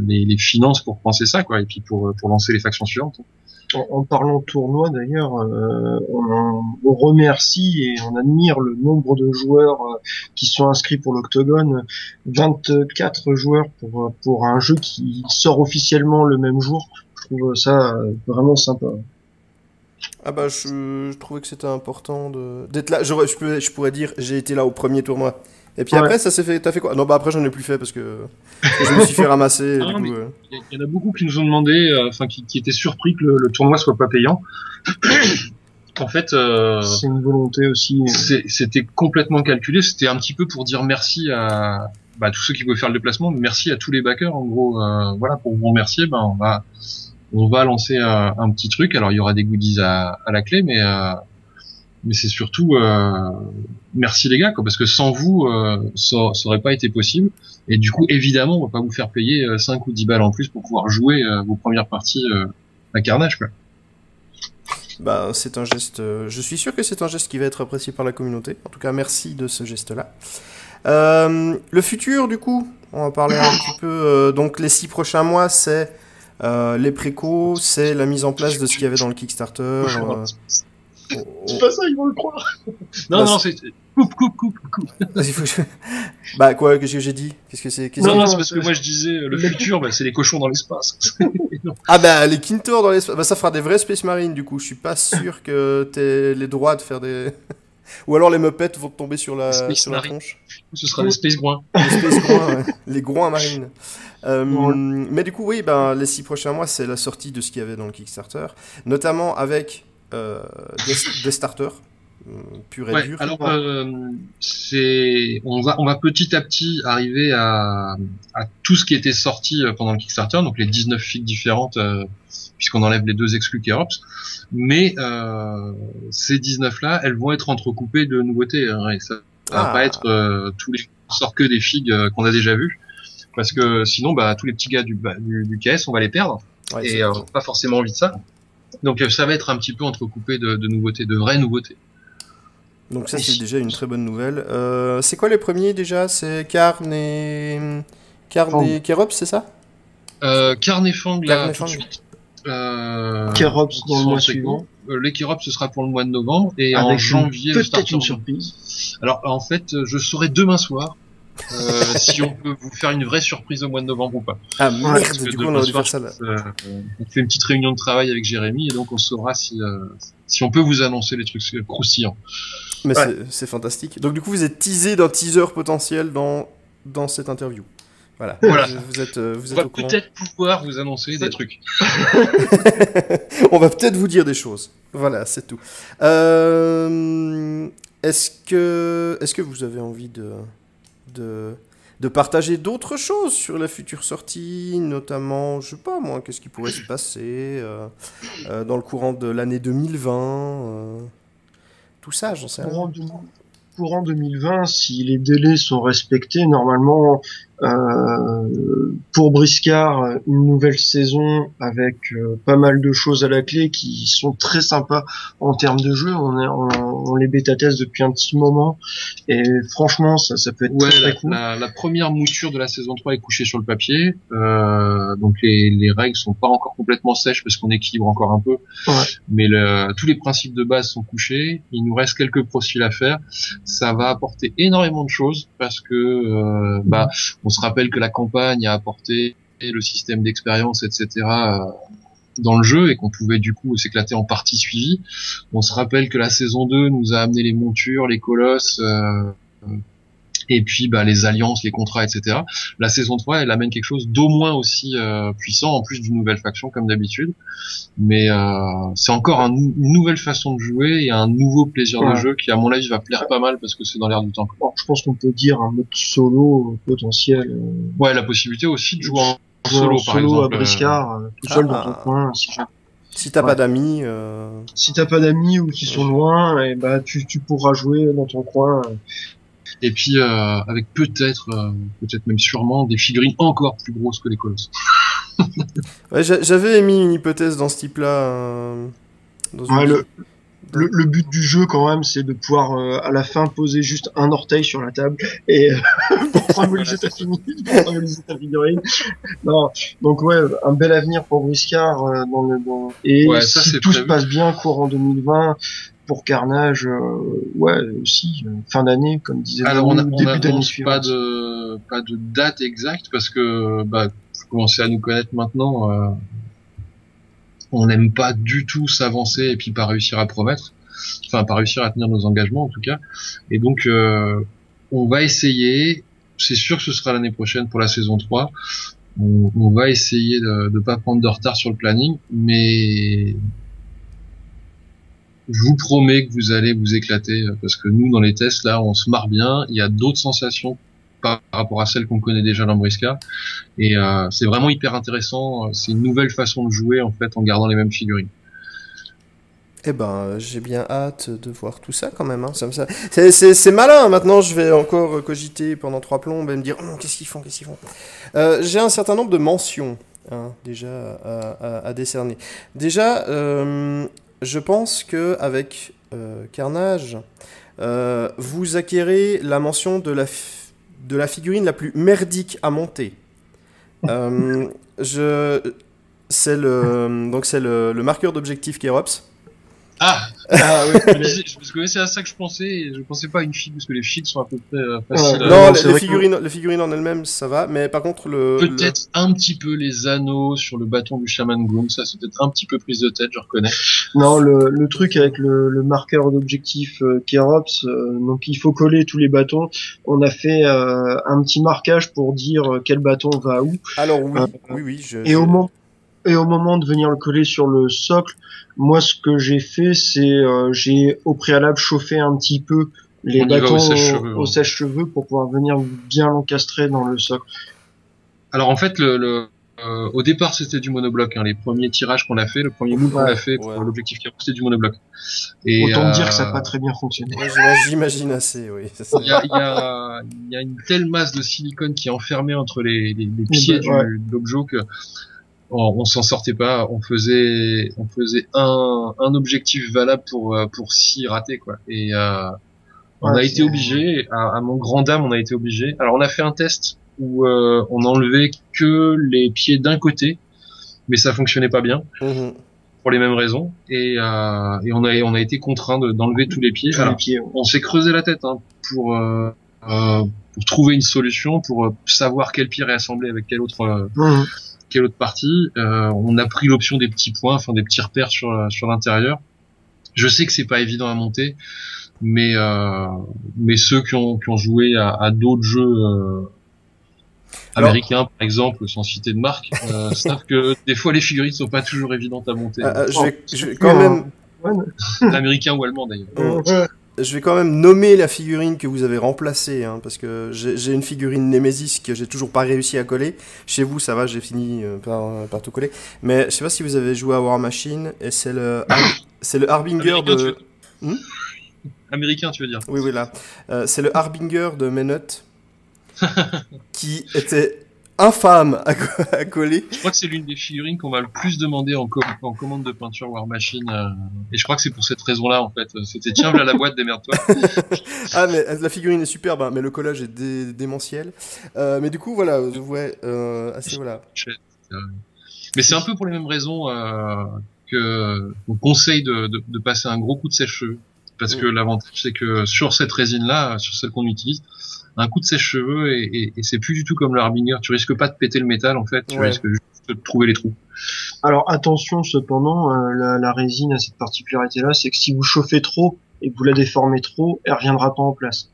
les finances pour penser ça, quoi, et puis pour lancer les factions suivantes. En parlant tournoi d'ailleurs, on remercie et on admire le nombre de joueurs qui sont inscrits pour l'Octogone. 24 joueurs pour un jeu qui sort officiellement le même jour. Je trouve ça vraiment sympa. Ah bah je trouvais que c'était important d'être là. Je pourrais dire j'ai été là au premier tournoi. Et puis après ça s'est fait. T'as fait quoi? Non bah après j'en ai plus fait parce que je me suis fait ramasser. Ah, du coup, il y en a beaucoup qui nous ont demandé, qui étaient surpris que le tournoi soit pas payant. En fait, c'est une volonté aussi. C'était complètement calculé. C'était un petit peu pour dire merci à tous ceux qui pouvaient faire le déplacement. Merci à tous les backers. En gros, voilà, pour vous remercier, on va lancer un petit truc. Alors il y aura des goodies à la clé, mais c'est surtout merci les gars, quoi, parce que sans vous ça aurait pas été possible. Et du coup évidemment on va pas vous faire payer 5 ou 10 balles en plus pour pouvoir jouer vos premières parties à Carnage, quoi. Bah c'est un geste, je suis sûr que c'est un geste qui va être apprécié par la communauté. En tout cas merci de ce geste là. Le futur du coup, on va parler un petit peu, donc les 6 prochains mois c'est les précos, c'est la mise en place de ce qu'il y avait dans le Kickstarter. C'est pas ça, ils vont le croire. Non, c'est coupe. Bah quoi, qu'est-ce que j'ai dit? Non, c'est parce que moi je disais le futur, c'est les cochons dans l'espace. Ah bah les Kintors dans l'espace, bah ça fera des vrais Space Marines du coup. Je suis pas sûr que t'aies les droits de faire des. Ou alors les Muppets vont tomber sur la tronche. Ce sera les Space Groins. Les Space Groins, ouais. Les Groins marines. Mais du coup, oui, les 6 prochains mois, c'est la sortie de ce qu'il y avait dans le Kickstarter, notamment avec des starters pur et dur. Alors on va petit à petit arriver à tout ce qui était sorti pendant le Kickstarter, donc les 19 figues différentes, puisqu'on enlève les 2 exclus Kerops. Mais ces 19 là, elles vont être entrecoupées de nouveautés, hein, et ça va pas être tous les sorts que des figues qu'on a déjà vues, parce que sinon tous les petits gars du KS on va les perdre, et pas forcément envie de ça. Donc ça va être un petit peu entrecoupé de nouveautés, de vraies nouveautés. Donc ça c'est déjà une très bonne nouvelle. C'est quoi les premiers déjà? C'est Karn et Kerops, c'est ça? Karn et Fang là tout de suite. Kerops dans le mois suivant. Les Kerops ce sera pour le mois de novembre, et avec en janvier peut-être une surprise. Alors en fait je saurai demain soir si on peut vous faire une vraie surprise au mois de novembre ou pas. Ah merde, du coup on aurait dû faire ça là. On fait une petite réunion de travail avec Jérémy, et donc on saura si on peut vous annoncer les trucs croustillants. Mais c'est fantastique. Donc du coup vous êtes teasé d'un teaser potentiel dans cette interview. Voilà. Vous êtes on va peut-être pouvoir vous annoncer des trucs. On va peut-être vous dire des choses. Voilà, c'est tout. Est-ce que vous avez envie de partager d'autres choses sur la future sortie, notamment, je sais pas moi, qu'est-ce qui pourrait se passer dans le courant de l'année 2020, tout ça, j'en sais rien. Courant 2020, si les délais sont respectés, normalement, Pour Briscard, une nouvelle saison avec pas mal de choses à la clé qui sont très sympas en termes de jeu. On les bêta-teste depuis un petit moment et franchement ça peut être très cool. La première mouture de la saison 3 est couchée sur le papier, donc les règles sont pas encore complètement sèches parce qu'on équilibre encore un peu, mais tous les principes de base sont couchés. Il nous reste quelques profils à faire. Ça va apporter énormément de choses parce que on se rappelle que la campagne a apporté le système d'expérience, etc. Dans le jeu et qu'on pouvait du coup s'éclater en partie suivie. On se rappelle que la saison 2 nous a amené les montures, les colosses, et puis les alliances, les contrats, etc. La saison 3, elle amène quelque chose d'au moins aussi puissant, en plus d'une nouvelle faction comme d'habitude. Mais c'est encore une nouvelle façon de jouer et un nouveau plaisir de jeu qui, à mon avis, va plaire pas mal parce que c'est dans l'air du temps. Bon, je pense qu'on peut dire un mode solo potentiel. Ouais, la possibilité aussi de jouer en solo, par exemple. À Briscard, tout seul dans ton coin. Si t'as pas d'amis. Si t'as pas d'amis ou qui sont loin, et tu pourras jouer dans ton coin. Et puis avec peut-être même sûrement des figurines encore plus grosses que les colosses. Ouais, j'avais émis une hypothèse dans ce type-là. Le but du jeu quand même, c'est de pouvoir à la fin poser juste un orteil sur la table et pour symboliser ta figurine. Non, donc ouais, un bel avenir pour Briscard si tout se passe bien courant 2020. Pour Carnage, aussi fin d'année, comme disait. Alors on n'annonce pas de date exacte parce que vous commencez à nous connaître maintenant. On n'aime pas du tout s'avancer et puis pas réussir à promettre, enfin pas réussir à tenir nos engagements en tout cas. Et donc on va essayer. C'est sûr que ce sera l'année prochaine pour la saison 3. On va essayer de pas prendre de retard sur le planning, mais je vous promets que vous allez vous éclater parce que nous, dans les tests, là, on se marre bien. Il y a d'autres sensations par rapport à celles qu'on connaît déjà dans Briscard. Et c'est vraiment hyper intéressant. C'est une nouvelle façon de jouer, en fait, en gardant les mêmes figurines. Eh ben, j'ai bien hâte de voir tout ça quand même. Hein. C'est malin. Maintenant, je vais encore cogiter pendant 3 plombes et me dire qu'est-ce qu'ils font. J'ai un certain nombre de mentions déjà à décerner. Déjà, je pense que avec Carnage, vous acquérez la mention de la figurine la plus merdique à monter. C'est le marqueur d'objectif Kerops. Oui, parce que c'est à ça que je pensais, et je pensais pas à une figue, parce que les figues sont à peu près faciles. Non, les figurines en elles-mêmes, ça va, mais par contre peut-être un petit peu les anneaux sur le bâton du Shaman Goon, ça c'est peut-être un petit peu prise de tête, je reconnais. Non, le truc avec le marqueur d'objectif Kerops, donc il faut coller tous les bâtons. On a fait un petit marquage pour dire quel bâton va où. Alors oui. Et au moment de venir le coller sur le socle, moi ce que j'ai fait, c'est j'ai au préalable chauffé un petit peu les bâtons au sèche-cheveux pour pouvoir venir bien l'encastrer dans le socle. Alors en fait, au départ c'était du monobloc. Les premiers tirages qu'on a fait, le premier move qu'on a fait pour l'objectif qui c'était du monobloc. Et autant dire que ça n'a pas très bien fonctionné. J'imagine assez, oui. Il y a une telle masse de silicone qui est enfermée entre les pieds de l'objet que on s'en sortait pas. On faisait un objectif valable pour 6 ratés, quoi. Et on a été obligé, à mon grand dame, on a été obligé. Alors on a fait un test où on enlevait que les pieds d'un côté, mais ça fonctionnait pas bien pour les mêmes raisons. Et on a été contraint d'enlever tous les pieds. Alors, on s'est creusé la tête pour trouver une solution, pour savoir quel pied réassembler avec quelle autre partie. On a pris l'option des petits points, enfin des petits repères sur l'intérieur. Je sais que c'est pas évident à monter, mais ceux qui ont joué à d'autres jeux américains, par exemple, sans citer de marque, savent que des fois les figurines sont pas toujours évidentes à monter. Je vais quand même l'américain ou allemand d'ailleurs. Je vais quand même nommer la figurine que vous avez remplacée, parce que j'ai une figurine Nemesis que j'ai toujours pas réussi à coller. Chez vous, ça va, j'ai fini par tout coller. Mais je sais pas si vous avez joué à War Machine, et c'est le Harbinger de... Américain, tu veux dire? Oui, là. C'est le Harbinger de Menut. qui était infâme à coller. Je crois que c'est l'une des figurines qu'on m'a le plus demandé en commande de peinture War Machine. Et je crois que c'est pour cette raison-là, en fait. C'était tiens, voilà la boîte, démerde-toi. Ah, mais la figurine est superbe, hein, mais le collage est démentiel. Mais du coup, voilà, ouais, assez, voilà. Mais c'est un peu pour les mêmes raisons que on conseille de passer un gros coup de sèche-cheveux. Parce que l'avantage, c'est que sur cette résine-là, sur celle qu'on utilise, un coup de sèche-cheveux et c'est plus du tout comme le Harbinger. Tu risques pas de péter le métal, en fait. Tu risques juste de trouver les trous. Alors attention, cependant, la résine a cette particularité-là, c'est que si vous chauffez trop et que vous la déformez trop, elle reviendra pas en place.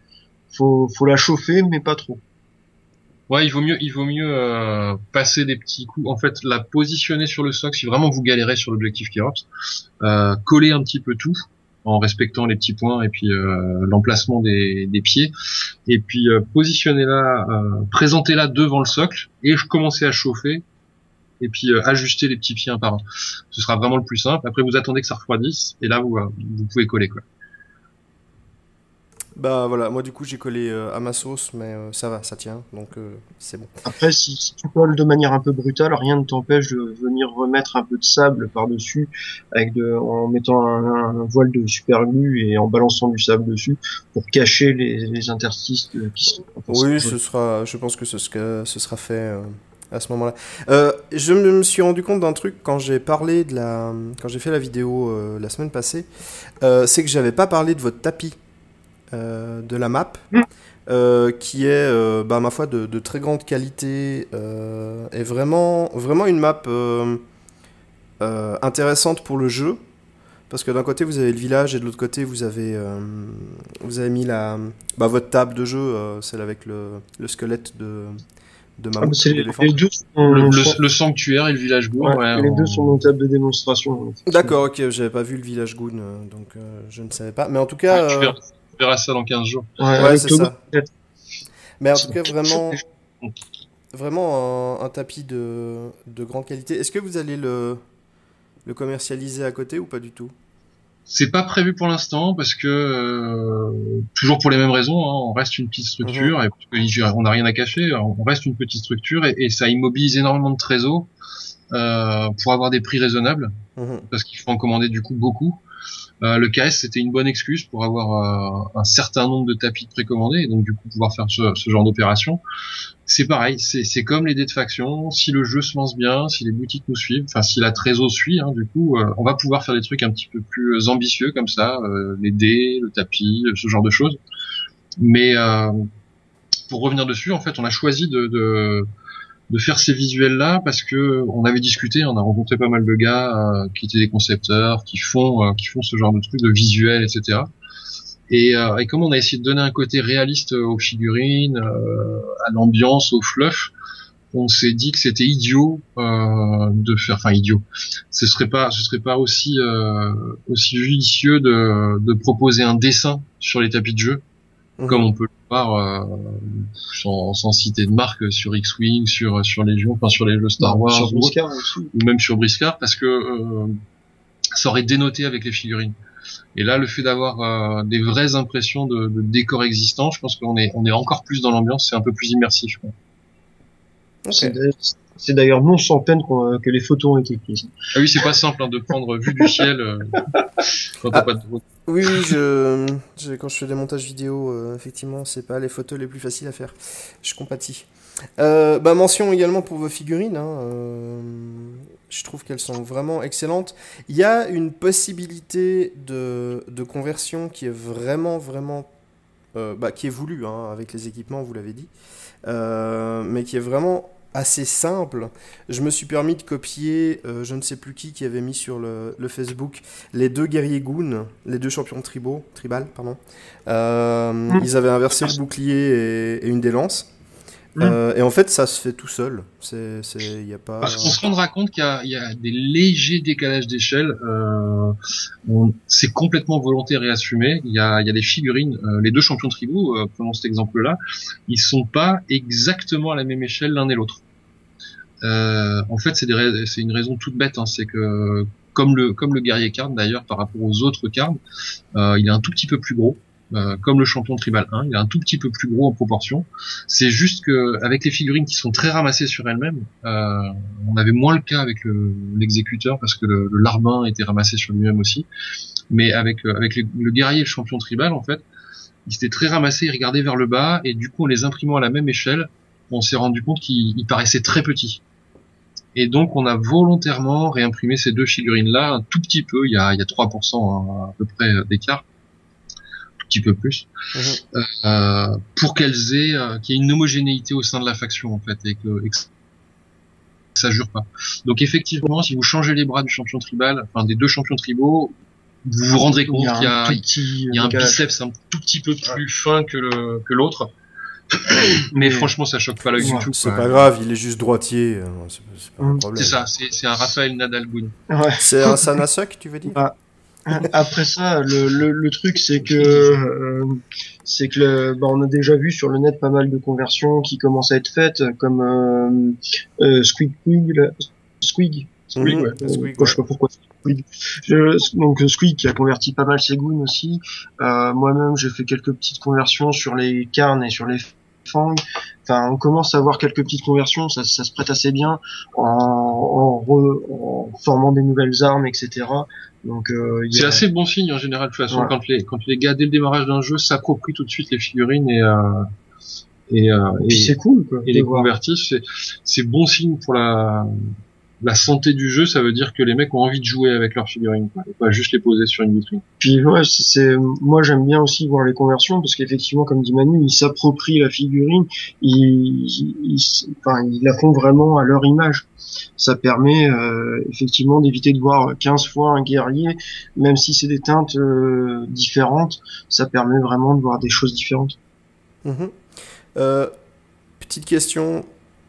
Faut la chauffer, mais pas trop. Ouais, il vaut mieux passer des petits coups. En fait, la positionner sur le socle si vraiment vous galérez sur l'objectif Kerops, coller un petit peu tout en respectant les petits points et puis l'emplacement des pieds, et puis positionnez-la, présentez-la devant le socle et commencez à chauffer et puis ajuster les petits pieds un par un. Ce sera vraiment le plus simple. Après, vous attendez que ça refroidisse et là vous pouvez coller, quoi. Bah voilà, moi du coup j'ai collé à ma sauce, mais ça va, ça tient, donc c'est bon. Après, si tu colles de manière un peu brutale, rien ne t'empêche de venir remettre un peu de sable par-dessus en mettant un voile de super glue et en balançant du sable dessus pour cacher les interstices qui sont. Oui, je pense que ce sera fait à ce moment-là. Je me suis rendu compte d'un truc quand j'ai parlé quand j'ai fait la vidéo la semaine passée, c'est que j'avais pas parlé de votre tapis. De la map, qui est, ma foi, de très grande qualité, et vraiment une map intéressante pour le jeu, parce que d'un côté vous avez le village et de l'autre côté vous avez mis votre table de jeu, celle avec le squelette de mammouth, d'éléphant. Le sanctuaire et le village Goon. Ouais, les deux sont nos tables de démonstration. D'accord, ok, j'avais pas vu le village Goon, donc je ne savais pas. Mais en tout cas... Tu verras ça dans 15 jours. Ouais, c'est ça. Mais en tout cas, vraiment un tapis de grande qualité. Est-ce que vous allez le commercialiser à côté ou pas du tout? C'est pas prévu pour l'instant parce que toujours pour les mêmes raisons, hein, on reste une petite structure et on n'a rien à cacher. On reste une petite structure et ça immobilise énormément de trésors pour avoir des prix raisonnables parce qu'il faut en commander du coup beaucoup. Le KS c'était une bonne excuse pour avoir un certain nombre de tapis précommandés et donc du coup pouvoir faire ce genre d'opération. C'est pareil, c'est comme les dés de faction, si le jeu se lance bien, si les boutiques nous suivent, enfin si la trésor suit, hein, du coup on va pouvoir faire des trucs un petit peu plus ambitieux comme ça, les dés, le tapis, ce genre de choses. Mais pour revenir dessus, en fait on a choisi de faire ces visuels-là parce que on avait discuté, on a rencontré pas mal de gars qui étaient des concepteurs, qui font ce genre de trucs, de visuels, etc. Et comme on a essayé de donner un côté réaliste aux figurines, à l'ambiance, au fluff, on s'est dit que c'était idiot de faire, enfin idiot. Ce serait pas aussi judicieux de proposer un dessin sur les tapis de jeu. Comme on peut le voir sans citer de marque sur X-Wing, sur Légion, enfin sur les jeux Star Wars, sur Briscard aussi, ou même sur Briscard, parce que ça aurait dénoté avec les figurines. Et là, le fait d'avoir des vraies impressions de décors existants, je pense qu'on est encore plus dans l'ambiance, c'est un peu plus immersif, quoi. Okay. C'est d'ailleurs non sans peine que les photos ont été prises. Ah oui, c'est pas simple de prendre vue du ciel quand t'as pas de drone. Oui, quand je fais des montages vidéo, effectivement, c'est pas les photos les plus faciles à faire. Je compatis. Mention également pour vos figurines. Je trouve qu'elles sont vraiment excellentes. Il y a une possibilité de conversion qui est vraiment qui est voulue avec les équipements, vous l'avez dit, mais qui est vraiment assez simple. Je me suis permis de copier, je ne sais plus qui avait mis sur le Facebook, les deux guerriers Goon, les deux champions tribal, pardon. Ils avaient inversé le bouclier et une des lances. Et en fait, ça se fait tout seul. Y a pas... Parce qu'on se rendra compte qu'il y a des légers décalages d'échelle. C'est complètement volontaire et assumé. Il y a des figurines, les deux champions tribaux, prenons cet exemple-là, ils sont pas exactement à la même échelle l'un et l'autre. En fait, c'est une raison toute bête. C'est que comme le guerrier Karn d'ailleurs par rapport aux autres Karn, il est un tout petit peu plus gros. comme le champion tribal 1. Il est un tout petit peu plus gros en proportion. C'est juste que avec les figurines qui sont très ramassées sur elles-mêmes, on avait moins le cas avec l'exécuteur parce que le larbin était ramassé sur lui-même aussi. Mais avec le guerrier et le champion tribal, en fait, ils étaient très ramassés, ils regardaient vers le bas, et du coup, en les imprimant à la même échelle, on s'est rendu compte qu'ils paraissaient très petits. Et donc, on a volontairement réimprimé ces deux figurines-là un tout petit peu, il y a 3% à peu près d'écart, un tout petit peu plus, pour qu'il y ait une homogénéité au sein de la faction, en fait, et que ça jure pas. Donc, effectivement, si vous changez les bras du champion tribal, enfin, des deux champions tribaux, vous vous rendrez compte qu'il y a un biceps un tout petit peu plus fin que l'autre. Mais franchement, ça choque pas l'œil du tout. C'est pas grave, il est juste droitier. C'est pas un problème. C'est ça, c'est un Raphaël Nadal Gun. Ouais. C'est un Sanasok, tu veux dire? Après ça, le truc, c'est que on a déjà vu sur le net pas mal de conversions qui commencent à être faites, comme Squig, ouais. Squig, Je sais pas pourquoi. Donc Squeak qui a converti pas mal ses goons aussi. Moi-même j'ai fait quelques petites conversions sur les carnes et sur les fangs. Enfin, on commence à avoir quelques petites conversions, ça se prête assez bien en formant des nouvelles armes, etc. Donc c'est assez bon signe en général de toute façon, ouais. quand les gars dès le démarrage d'un jeu s'approprient tout de suite les figurines et puis c'est cool quoi, et les convertissent, c'est bon signe pour la santé du jeu. Ça veut dire que les mecs ont envie de jouer avec leurs figurines, quoi, et pas juste les poser sur une vitrine. Puis ouais, moi j'aime bien aussi voir les conversions parce qu'effectivement, comme dit Manu, ils s'approprient la figurine, ils la font vraiment à leur image. Ça permet effectivement d'éviter de voir 15 fois un guerrier, même si c'est des teintes différentes, ça permet vraiment de voir des choses différentes. Petite question.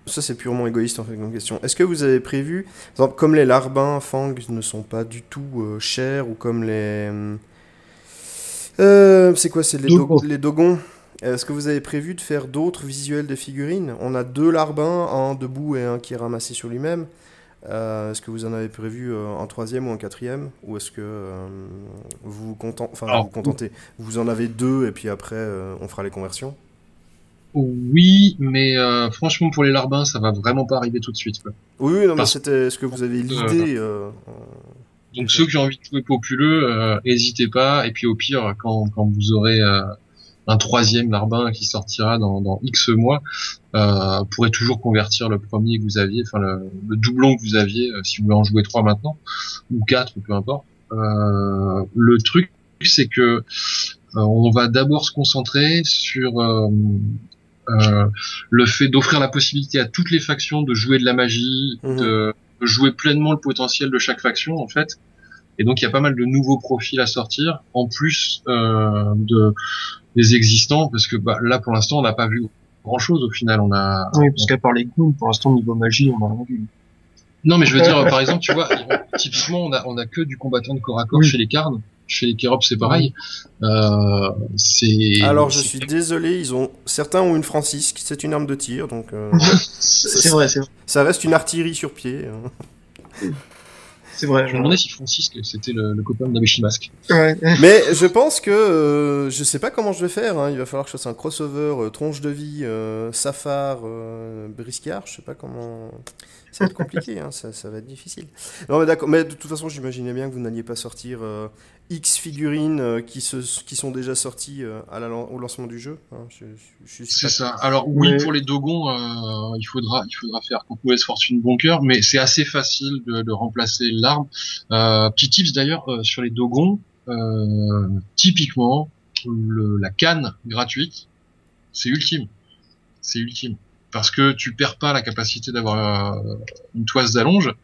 Ça, c'est purement égoïste en fait comme question. Est-ce que vous avez prévu, par exemple, comme les larbins fangs ne sont pas du tout chers, ou comme les... c'est quoi, c'est les dogons. Est-ce que vous avez prévu de faire d'autres visuels de figurines? On a deux larbins, un debout et un qui est ramassé sur lui-même. Est-ce que vous en avez prévu un troisième ou un quatrième? Ou est-ce que vous vous contentez? Vous en avez deux et puis après on fera les conversions? Oui, mais franchement pour les larbins, ça va vraiment pas arriver tout de suite, quoi. Oui, non, mais c'était ce que vous avez l'idée. Donc ceux qui ont envie de jouer populeux, hésitez pas. Et puis au pire, quand vous aurez un troisième larbin qui sortira dans X mois, vous pourrez toujours convertir le premier que vous aviez, enfin le doublon que vous aviez, si vous voulez en jouer 3 maintenant, ou 4, ou peu importe. Le truc, c'est que on va d'abord se concentrer sur le fait d'offrir la possibilité à toutes les factions de jouer de la magie, de jouer pleinement le potentiel de chaque faction, en fait. Et donc il y a pas mal de nouveaux profils à sortir, en plus des existants, parce que là pour l'instant on n'a pas vu grand chose au final. Oui, parce qu'à part les goons, pour l'instant niveau magie on n'a rien vu. Non, mais je veux dire, par exemple, tu vois, typiquement on a que du combattant de corps à corps chez les carnes. Chez les Kérops, c'est pareil. Alors, je suis désolé, certains ont une Francis, c'est une arme de tir, donc... c'est vrai. Ça reste une artillerie sur pied. C'est vrai. Je me demandais si Francis, c'était le copain d'Abeshimask. Ouais. Mais je pense que... je sais pas comment je vais faire, hein. Il va falloir que je fasse un crossover, tronche de vie, Safar, Briscard, je sais pas comment... Ça va être compliqué, hein. Ça va être difficile. Non, mais d'accord, mais de toute façon, j'imaginais bien que vous n'alliez pas sortir X figurines qui sont déjà sorties au lancement du jeu. Hein. C'est ça. Alors oui, pour les dogons, il faudra faire Conquest S Fortune Bunker, mais c'est assez facile de remplacer l'arme. Petit tips d'ailleurs sur les dogons, typiquement la canne gratuite, c'est ultime. Parce que tu perds pas la capacité d'avoir une toise d'allonge,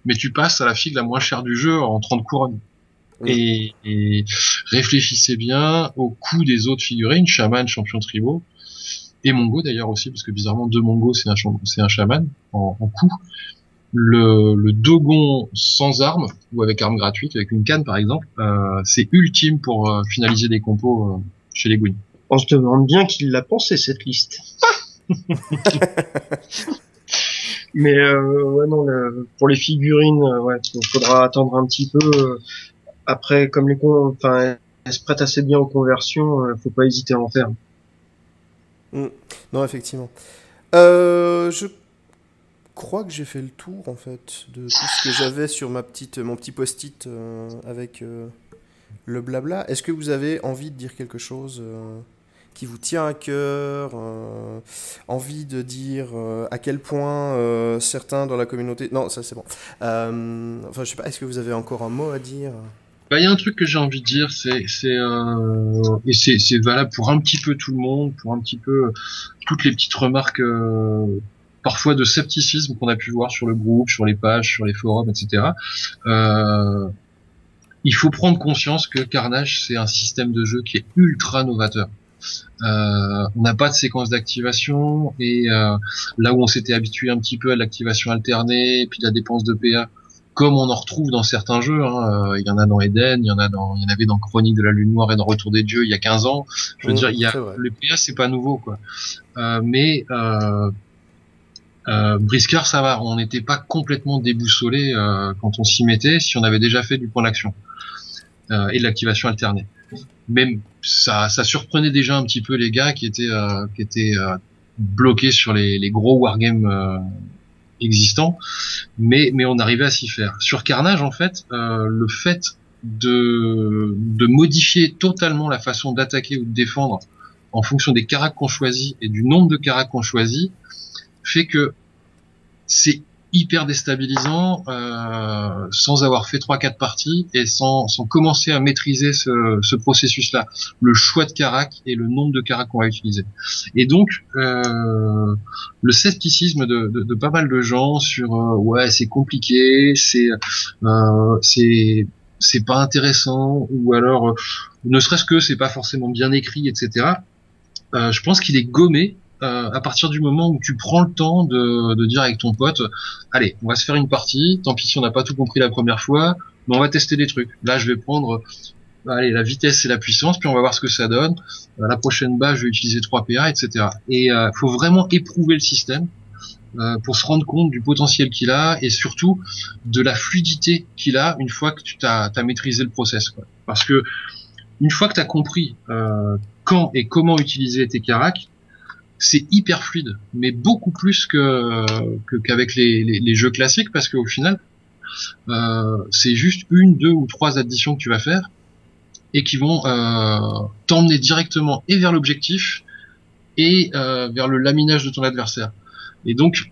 mais tu passes à la figue la moins chère du jeu en 30 couronnes. Et réfléchissez bien au coût des autres figurines, chaman, champion tribaux, et mongo d'ailleurs aussi, parce que bizarrement 2 mongos c'est un chaman en coût. Le dogon sans arme, ou avec arme gratuite, avec une canne par exemple, c'est ultime pour finaliser des compos chez les goons. On se demande bien qui l'a pensé cette liste. Mais ouais non, pour les figurines, il faudra attendre un petit peu. Après, comme elle se prête assez bien aux conversions, faut pas hésiter à en faire. Non, effectivement. Je crois que j'ai fait le tour en fait de tout ce que j'avais sur mon petit post-it avec le blabla. Est-ce que vous avez envie de dire quelque chose qui vous tient à cœur, envie de dire à quel point certains dans la communauté... Non, ça c'est bon. Enfin, je sais pas, est-ce que vous avez encore un mot à dire? Bah, il y a un truc que j'ai envie de dire, et c'est valable pour un petit peu tout le monde, pour un petit peu toutes les petites remarques, parfois de scepticisme qu'on a pu voir sur le groupe, sur les pages, sur les forums, etc. Il faut prendre conscience que Carnage, c'est un système de jeu qui est ultra novateur. On n'a pas de séquence d'activation, et là où on s'était habitué un petit peu à l'activation alternée, et puis la dépense de PA, comme on en retrouve dans certains jeux, hein, il y en a dans Eden, il y en avait dans Chronique de la Lune Noire et dans Retour des Dieux il y a 15 ans. Je veux dire, le PA c'est pas nouveau, quoi. Mais Briscard, ça va, on n'était pas complètement déboussolé quand on s'y mettait, si on avait déjà fait du point d'action et de l'activation alternée. Même ça surprenait déjà un petit peu les gars qui étaient bloqués sur les gros wargames existants, mais on arrivait à s'y faire. Sur Carnage, en fait, le fait de modifier totalement la façon d'attaquer ou de défendre en fonction des caracs qu'on choisit et du nombre de caracs qu'on choisit fait que c'est hyper déstabilisant sans avoir fait 3-4 parties et sans commencer à maîtriser ce processus-là, le choix de carac et le nombre de caracs qu'on va utiliser. Et donc le scepticisme de pas mal de gens sur ouais, c'est compliqué, c'est pas intéressant, ou alors ne serait-ce que c'est pas forcément bien écrit, etc. Je pense qu'il est gommé à partir du moment où tu prends le temps de dire avec ton pote, allez, on va se faire une partie, tant pis si on n'a pas tout compris la première fois, mais on va tester des trucs. Là, je vais prendre allez, la vitesse et la puissance, puis on va voir ce que ça donne. La prochaine base, je vais utiliser 3 PA, etc. Et faut vraiment éprouver le système pour se rendre compte du potentiel qu'il a, et surtout de la fluidité qu'il a une fois que tu t'as maîtrisé le process, quoi. Parce que une fois que tu as compris quand et comment utiliser tes caracs, c'est hyper fluide, mais beaucoup plus qu'avec les jeux classiques, parce qu'au final, c'est juste 1, 2 ou 3 additions que tu vas faire et qui vont t'emmener directement et vers l'objectif et vers le laminage de ton adversaire. Et donc,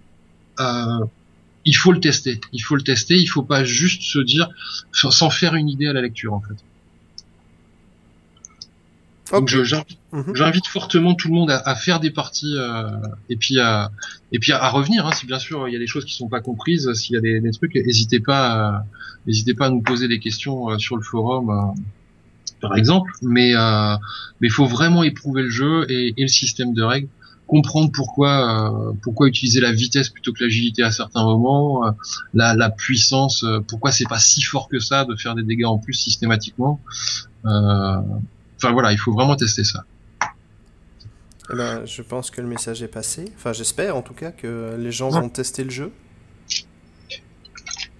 il faut le tester. Il faut pas juste se dire sans faire une idée à la lecture, en fait. Donc j'invite fortement tout le monde à faire des parties et puis à revenir, hein, si bien sûr il y a des choses qui sont pas comprises, s'il y a des trucs, n'hésitez pas à nous poser des questions sur le forum par exemple, mais faut vraiment éprouver le jeu et le système de règles, comprendre pourquoi utiliser la vitesse plutôt que l'agilité à certains moments, la puissance, pourquoi c'est pas si fort que ça de faire des dégâts en plus systématiquement. Enfin voilà, il faut vraiment tester ça. Eh ben, je pense que le message est passé. Enfin, j'espère en tout cas que les gens vont tester le jeu.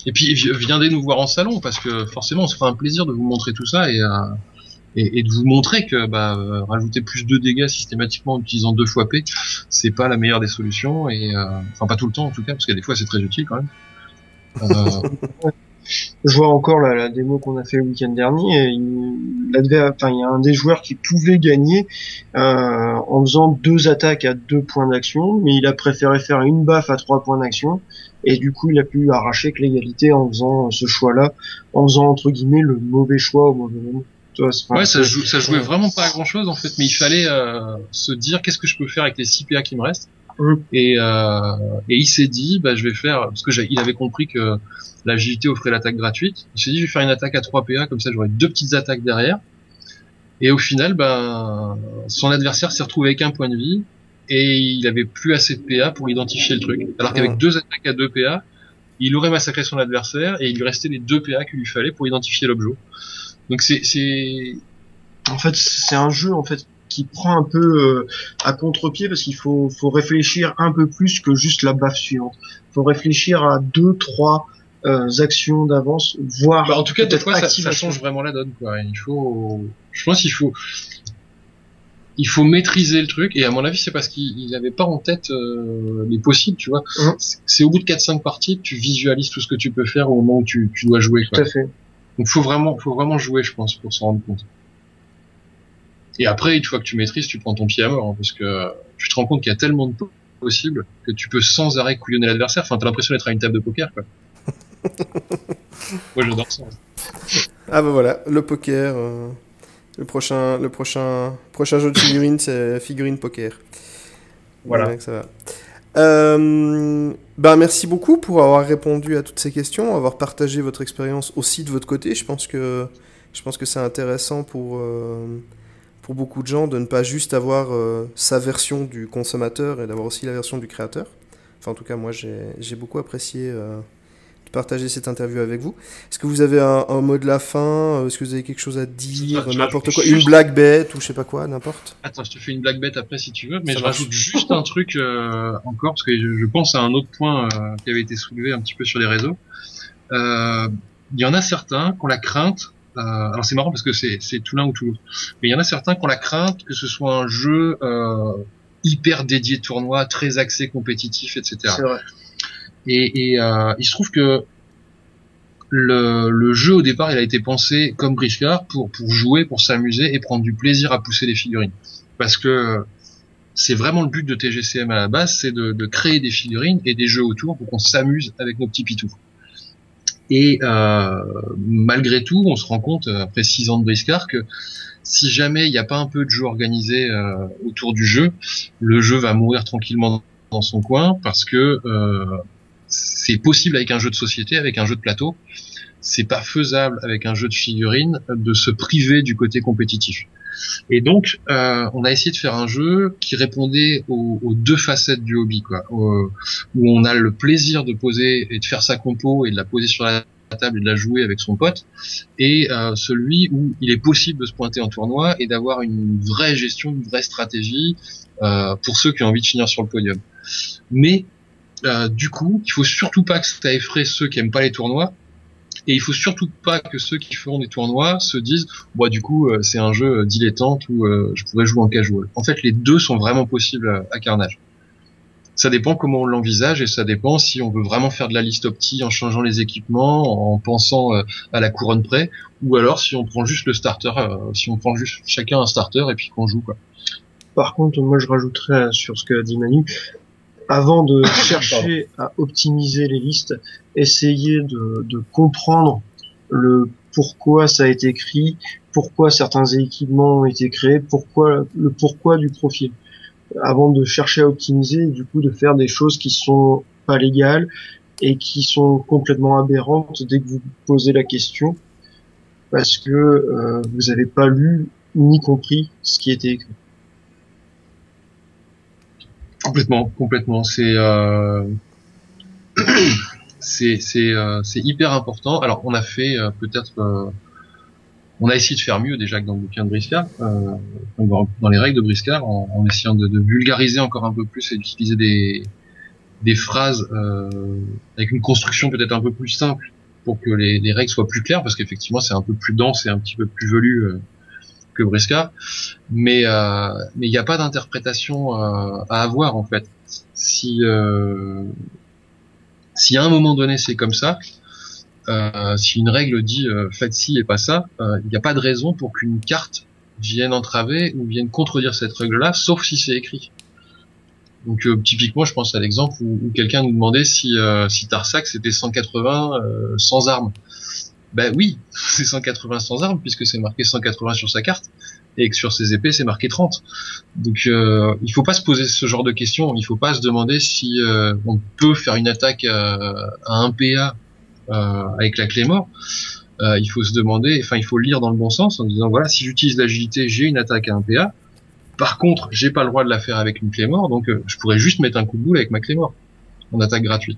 Et puis viendez nous voir en salon, parce que forcément on se fera un plaisir de vous montrer tout ça et de vous montrer que rajouter plus de dégâts systématiquement en utilisant 2 fois P, c'est pas la meilleure des solutions, et enfin pas tout le temps en tout cas, parce que des fois c'est très utile quand même. Je vois encore la démo qu'on a fait le week-end dernier, et il y a un des joueurs qui pouvait gagner en faisant 2 attaques à 2 points d'action, mais il a préféré faire une baffe à 3 points d'action, et du coup il a pu arracher que l'égalité en faisant ce choix-là, en faisant entre guillemets le mauvais choix au mauvais moment. Ouais, ça jouait vraiment pas à grand chose en fait, mais il fallait se dire qu'est-ce que je peux faire avec les 6 PA qui me restent. Et il s'est dit, je vais faire, parce que il avait compris que l'agilité offrait l'attaque gratuite. Il s'est dit, je vais faire une attaque à 3 PA, comme ça j'aurai 2 petites attaques derrière. Et au final, son adversaire s'est retrouvé avec 1 point de vie, et il avait plus assez de PA pour identifier le truc. Alors qu'avec 2 attaques à 2 PA, il aurait massacré son adversaire, et il lui restait les 2 PA qu'il lui fallait pour identifier l'objet. Donc en fait, c'est un jeu, en fait, qui prend un peu à contre-pied, parce qu'il faut réfléchir un peu plus que juste la baffe suivante. Faut réfléchir à 2, 3 actions d'avance, voire en tout cas, des fois, ça activation. change vraiment la donne, quoi. Je pense il faut maîtriser le truc, et à mon avis, c'est parce qu'il n'avait pas en tête les possibles, tu vois. C'est au bout de 4-5 parties que tu visualises tout ce que tu peux faire au moment où tu dois jouer, quoi. Tout à fait. Donc faut vraiment jouer, je pense, pour s'en rendre compte. Et après, une fois que tu maîtrises, tu prends ton pied à mort, hein, parce que tu te rends compte qu'il y a tellement de possibles que tu peux sans arrêt couillonner l'adversaire. Enfin, t'as l'impression d'être à une table de poker, quoi. Moi, j'adore ça. Ah bah voilà, le poker. Le prochain jeu de figurines, c'est figurine poker. Voilà. Ouais, ça va. Merci beaucoup pour avoir répondu à toutes ces questions, avoir partagé votre expérience aussi de votre côté. Je pense que c'est intéressant pour beaucoup de gens de ne pas juste avoir sa version du consommateur et d'avoir aussi la version du créateur. Enfin, en tout cas, moi, j'ai beaucoup apprécié de partager cette interview avec vous. Est-ce que vous avez un mot de la fin? Est-ce que vous avez quelque chose à dire? N'importe quoi. Une blague bête ou je sais pas quoi, n'importe. Attends, je te fais une blague bête après si tu veux, mais je rajoute juste un truc encore, parce que je pense à un autre point qui avait été soulevé un petit peu sur les réseaux. Il y en a certains qui ont la crainte, alors c'est marrant parce que c'est tout l'un ou tout l'autre, mais il y en a certains qui ont la crainte que ce soit un jeu hyper dédié tournoi, très axé compétitif, etc. C'est vrai. Et il se trouve que le jeu au départ il a été pensé comme Briscard pour jouer, pour s'amuser et prendre du plaisir à pousser les figurines, parce que c'est vraiment le but de TGCM à la base, c'est de créer des figurines et des jeux autour pour qu'on s'amuse avec nos petits pitous. Et malgré tout on se rend compte après 6 ans de Briscard que si jamais il n'y a pas un peu de jeu organisé autour du jeu, le jeu va mourir tranquillement dans son coin, parce que c'est possible avec un jeu de société, avec un jeu de plateau. C'est pas faisable avec un jeu de figurines de se priver du côté compétitif. Et donc, on a essayé de faire un jeu qui répondait aux deux facettes du hobby, quoi. Où on a le plaisir de poser et de faire sa compo et de la poser sur la table et de la jouer avec son pote, et celui où il est possible de se pointer en tournoi et d'avoir une vraie gestion, une vraie stratégie pour ceux qui ont envie de finir sur le podium. Mais du coup, il faut surtout pas que ça effraie ceux qui aiment pas les tournois, et il faut surtout pas que ceux qui feront des tournois se disent bah du coup c'est un jeu dilettante où je pourrais jouer en casual. En fait, les deux sont vraiment possibles à Carnage. Ça dépend comment on l'envisage, et ça dépend si on veut vraiment faire de la liste opti en changeant les équipements, en pensant à la couronne près, ou alors si on prend juste le starter, si on prend juste chacun un starter et puis qu'on joue, quoi. Par contre, moi je rajouterais sur ce que a dit Manu, avant de chercher à optimiser les listes, essayer de comprendre le pourquoi ça a été écrit, pourquoi certains équipements ont été créés, le pourquoi du profil. Avant de chercher à optimiser, et du coup de faire des choses qui sont pas légales et qui sont complètement aberrantes dès que vous posez la question, parce que vous avez pas lu ni compris ce qui était écrit. Complètement. C'est hyper important. Alors on a fait on a essayé de faire mieux déjà que dans le bouquin de Briscard, dans les règles de Briscard, en essayant de vulgariser encore un peu plus et d'utiliser des phrases avec une construction peut-être un peu plus simple pour que les règles soient plus claires, parce qu'effectivement c'est un peu plus dense et un petit peu plus velu que Briscard, mais il n'y a pas d'interprétation à avoir en fait. Si à un moment donné c'est comme ça, si une règle dit faites ci et pas ça, il n'y a pas de raison pour qu'une carte vienne entraver ou vienne contredire cette règle-là, sauf si c'est écrit. Donc typiquement, je pense à l'exemple où quelqu'un nous demandait si Tarsac c'était 180 sans armes. Ben oui, c'est 180 sans armes puisque c'est marqué 180 sur sa carte, et que sur ses épées c'est marqué 30. Donc il faut pas se poser ce genre de questions, il faut pas se demander si on peut faire une attaque à un PA avec la clé mort. Il faut se demander, il faut lire dans le bon sens en disant voilà, si j'utilise l'agilité, j'ai une attaque à un PA. Par contre, j'ai pas le droit de la faire avec une clé mort, donc je pourrais juste mettre un coup de boule avec ma clé mort en attaque gratuite.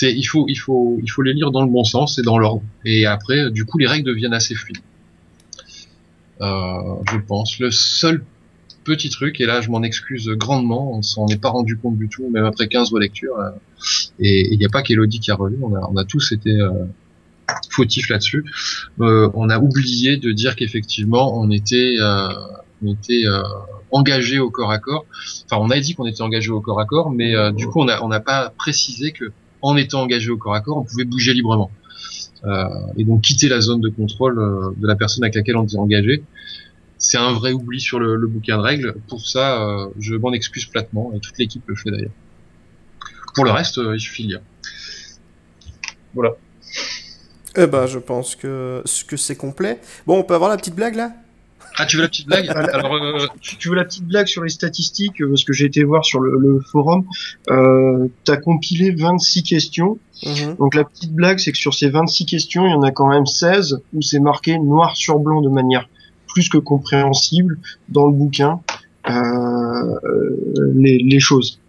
Il faut les lire dans le bon sens et dans l'ordre. Et après, du coup, les règles deviennent assez fluides. Je pense. Le seul petit truc, et là je m'en excuse grandement, on s'en est pas rendu compte du tout, même après 15 relectures, et il n'y a pas qu'Elodie qui a relu, on a tous été fautifs là-dessus. On a oublié de dire qu'effectivement on était engagé au corps à corps. Enfin, on a dit qu'on était engagé au corps à corps, mais du coup on n'a pas précisé que en étant engagé au corps à corps, on pouvait bouger librement. Et donc quitter la zone de contrôle de la personne avec laquelle on était engagé. C'est un vrai oubli sur le bouquin de règles. Pour ça, je m'en excuse platement, et toute l'équipe le fait d'ailleurs. Pour le reste, il suffit de lire. Voilà. Eh ben, je pense que c'est complet. Bon, on peut avoir la petite blague là? Ah, tu veux la petite blague? Alors, tu veux la petite blague sur les statistiques, parce que j'ai été voir sur le forum, t'as compilé 26 questions. Donc la petite blague, c'est que sur ces 26 questions, il y en a quand même 16 où c'est marqué noir sur blanc de manière plus que compréhensible dans le bouquin, les choses.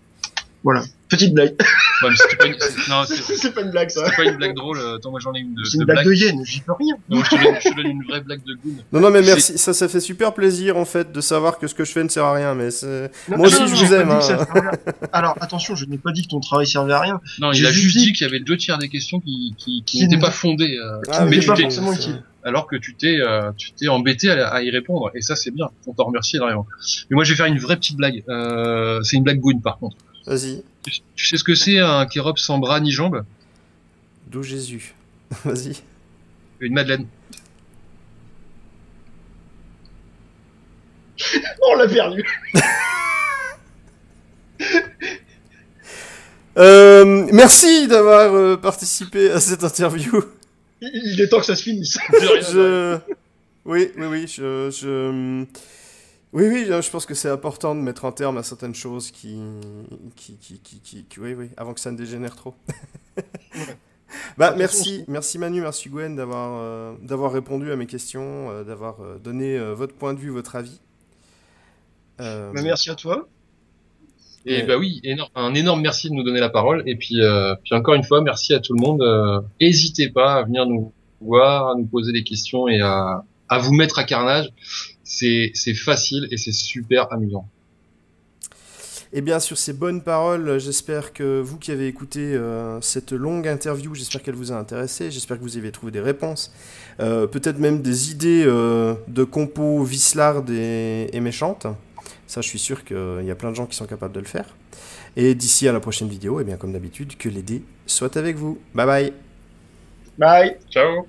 Voilà. Petite blague. Ouais, mais c'est pas une blague, ça. C'est pas une blague drôle. Attends, moi j'en ai une c'est une blague de Yen, j'y peux rien. Non, je te donne une vraie blague de Goon. Non, mais merci. Ça fait super plaisir, en fait, de savoir que ce que je fais ne sert à rien, mais non, moi aussi, je vous aime. Hein. Alors, attention, je n'ai pas dit que ton travail servait à rien. Non, il a juste dit qu'il y avait 2 tiers des questions qui n'étaient pas fondées. Mais pas forcément utile. Alors que tu t'es embêté à y répondre, et ça c'est bien. On t'en remercie énormément. Mais moi, je vais faire une vraie petite blague. C'est une blague Goon, par contre. Vas-y. Tu sais ce que c'est un kérobe sans bras ni jambes? D'où Jésus. Vas-y. Une madeleine. On l'a perdu. Merci d'avoir participé à cette interview. Il est temps que ça se finisse. Oui, je pense que c'est important de mettre un terme à certaines choses qui oui, avant que ça ne dégénère trop. Bah, merci Manu, merci Gwen d'avoir répondu à mes questions, d'avoir donné votre point de vue, votre avis. Merci à toi. Et bah oui, un énorme merci de nous donner la parole, et puis encore une fois, merci à tout le monde. N'hésitez pas à venir nous voir, à nous poser des questions et à vous mettre à carnage. C'est facile et c'est super amusant. Et bien, sur ces bonnes paroles, j'espère que vous qui avez écouté cette longue interview, j'espère qu'elle vous a intéressé, j'espère que vous avez trouvé des réponses, peut-être même des idées de compos vislardes et méchantes. Ça, je suis sûr qu'il y a plein de gens qui sont capables de le faire. Et d'ici à la prochaine vidéo, et bien comme d'habitude, que les dés soient avec vous. Bye bye. Bye. Ciao.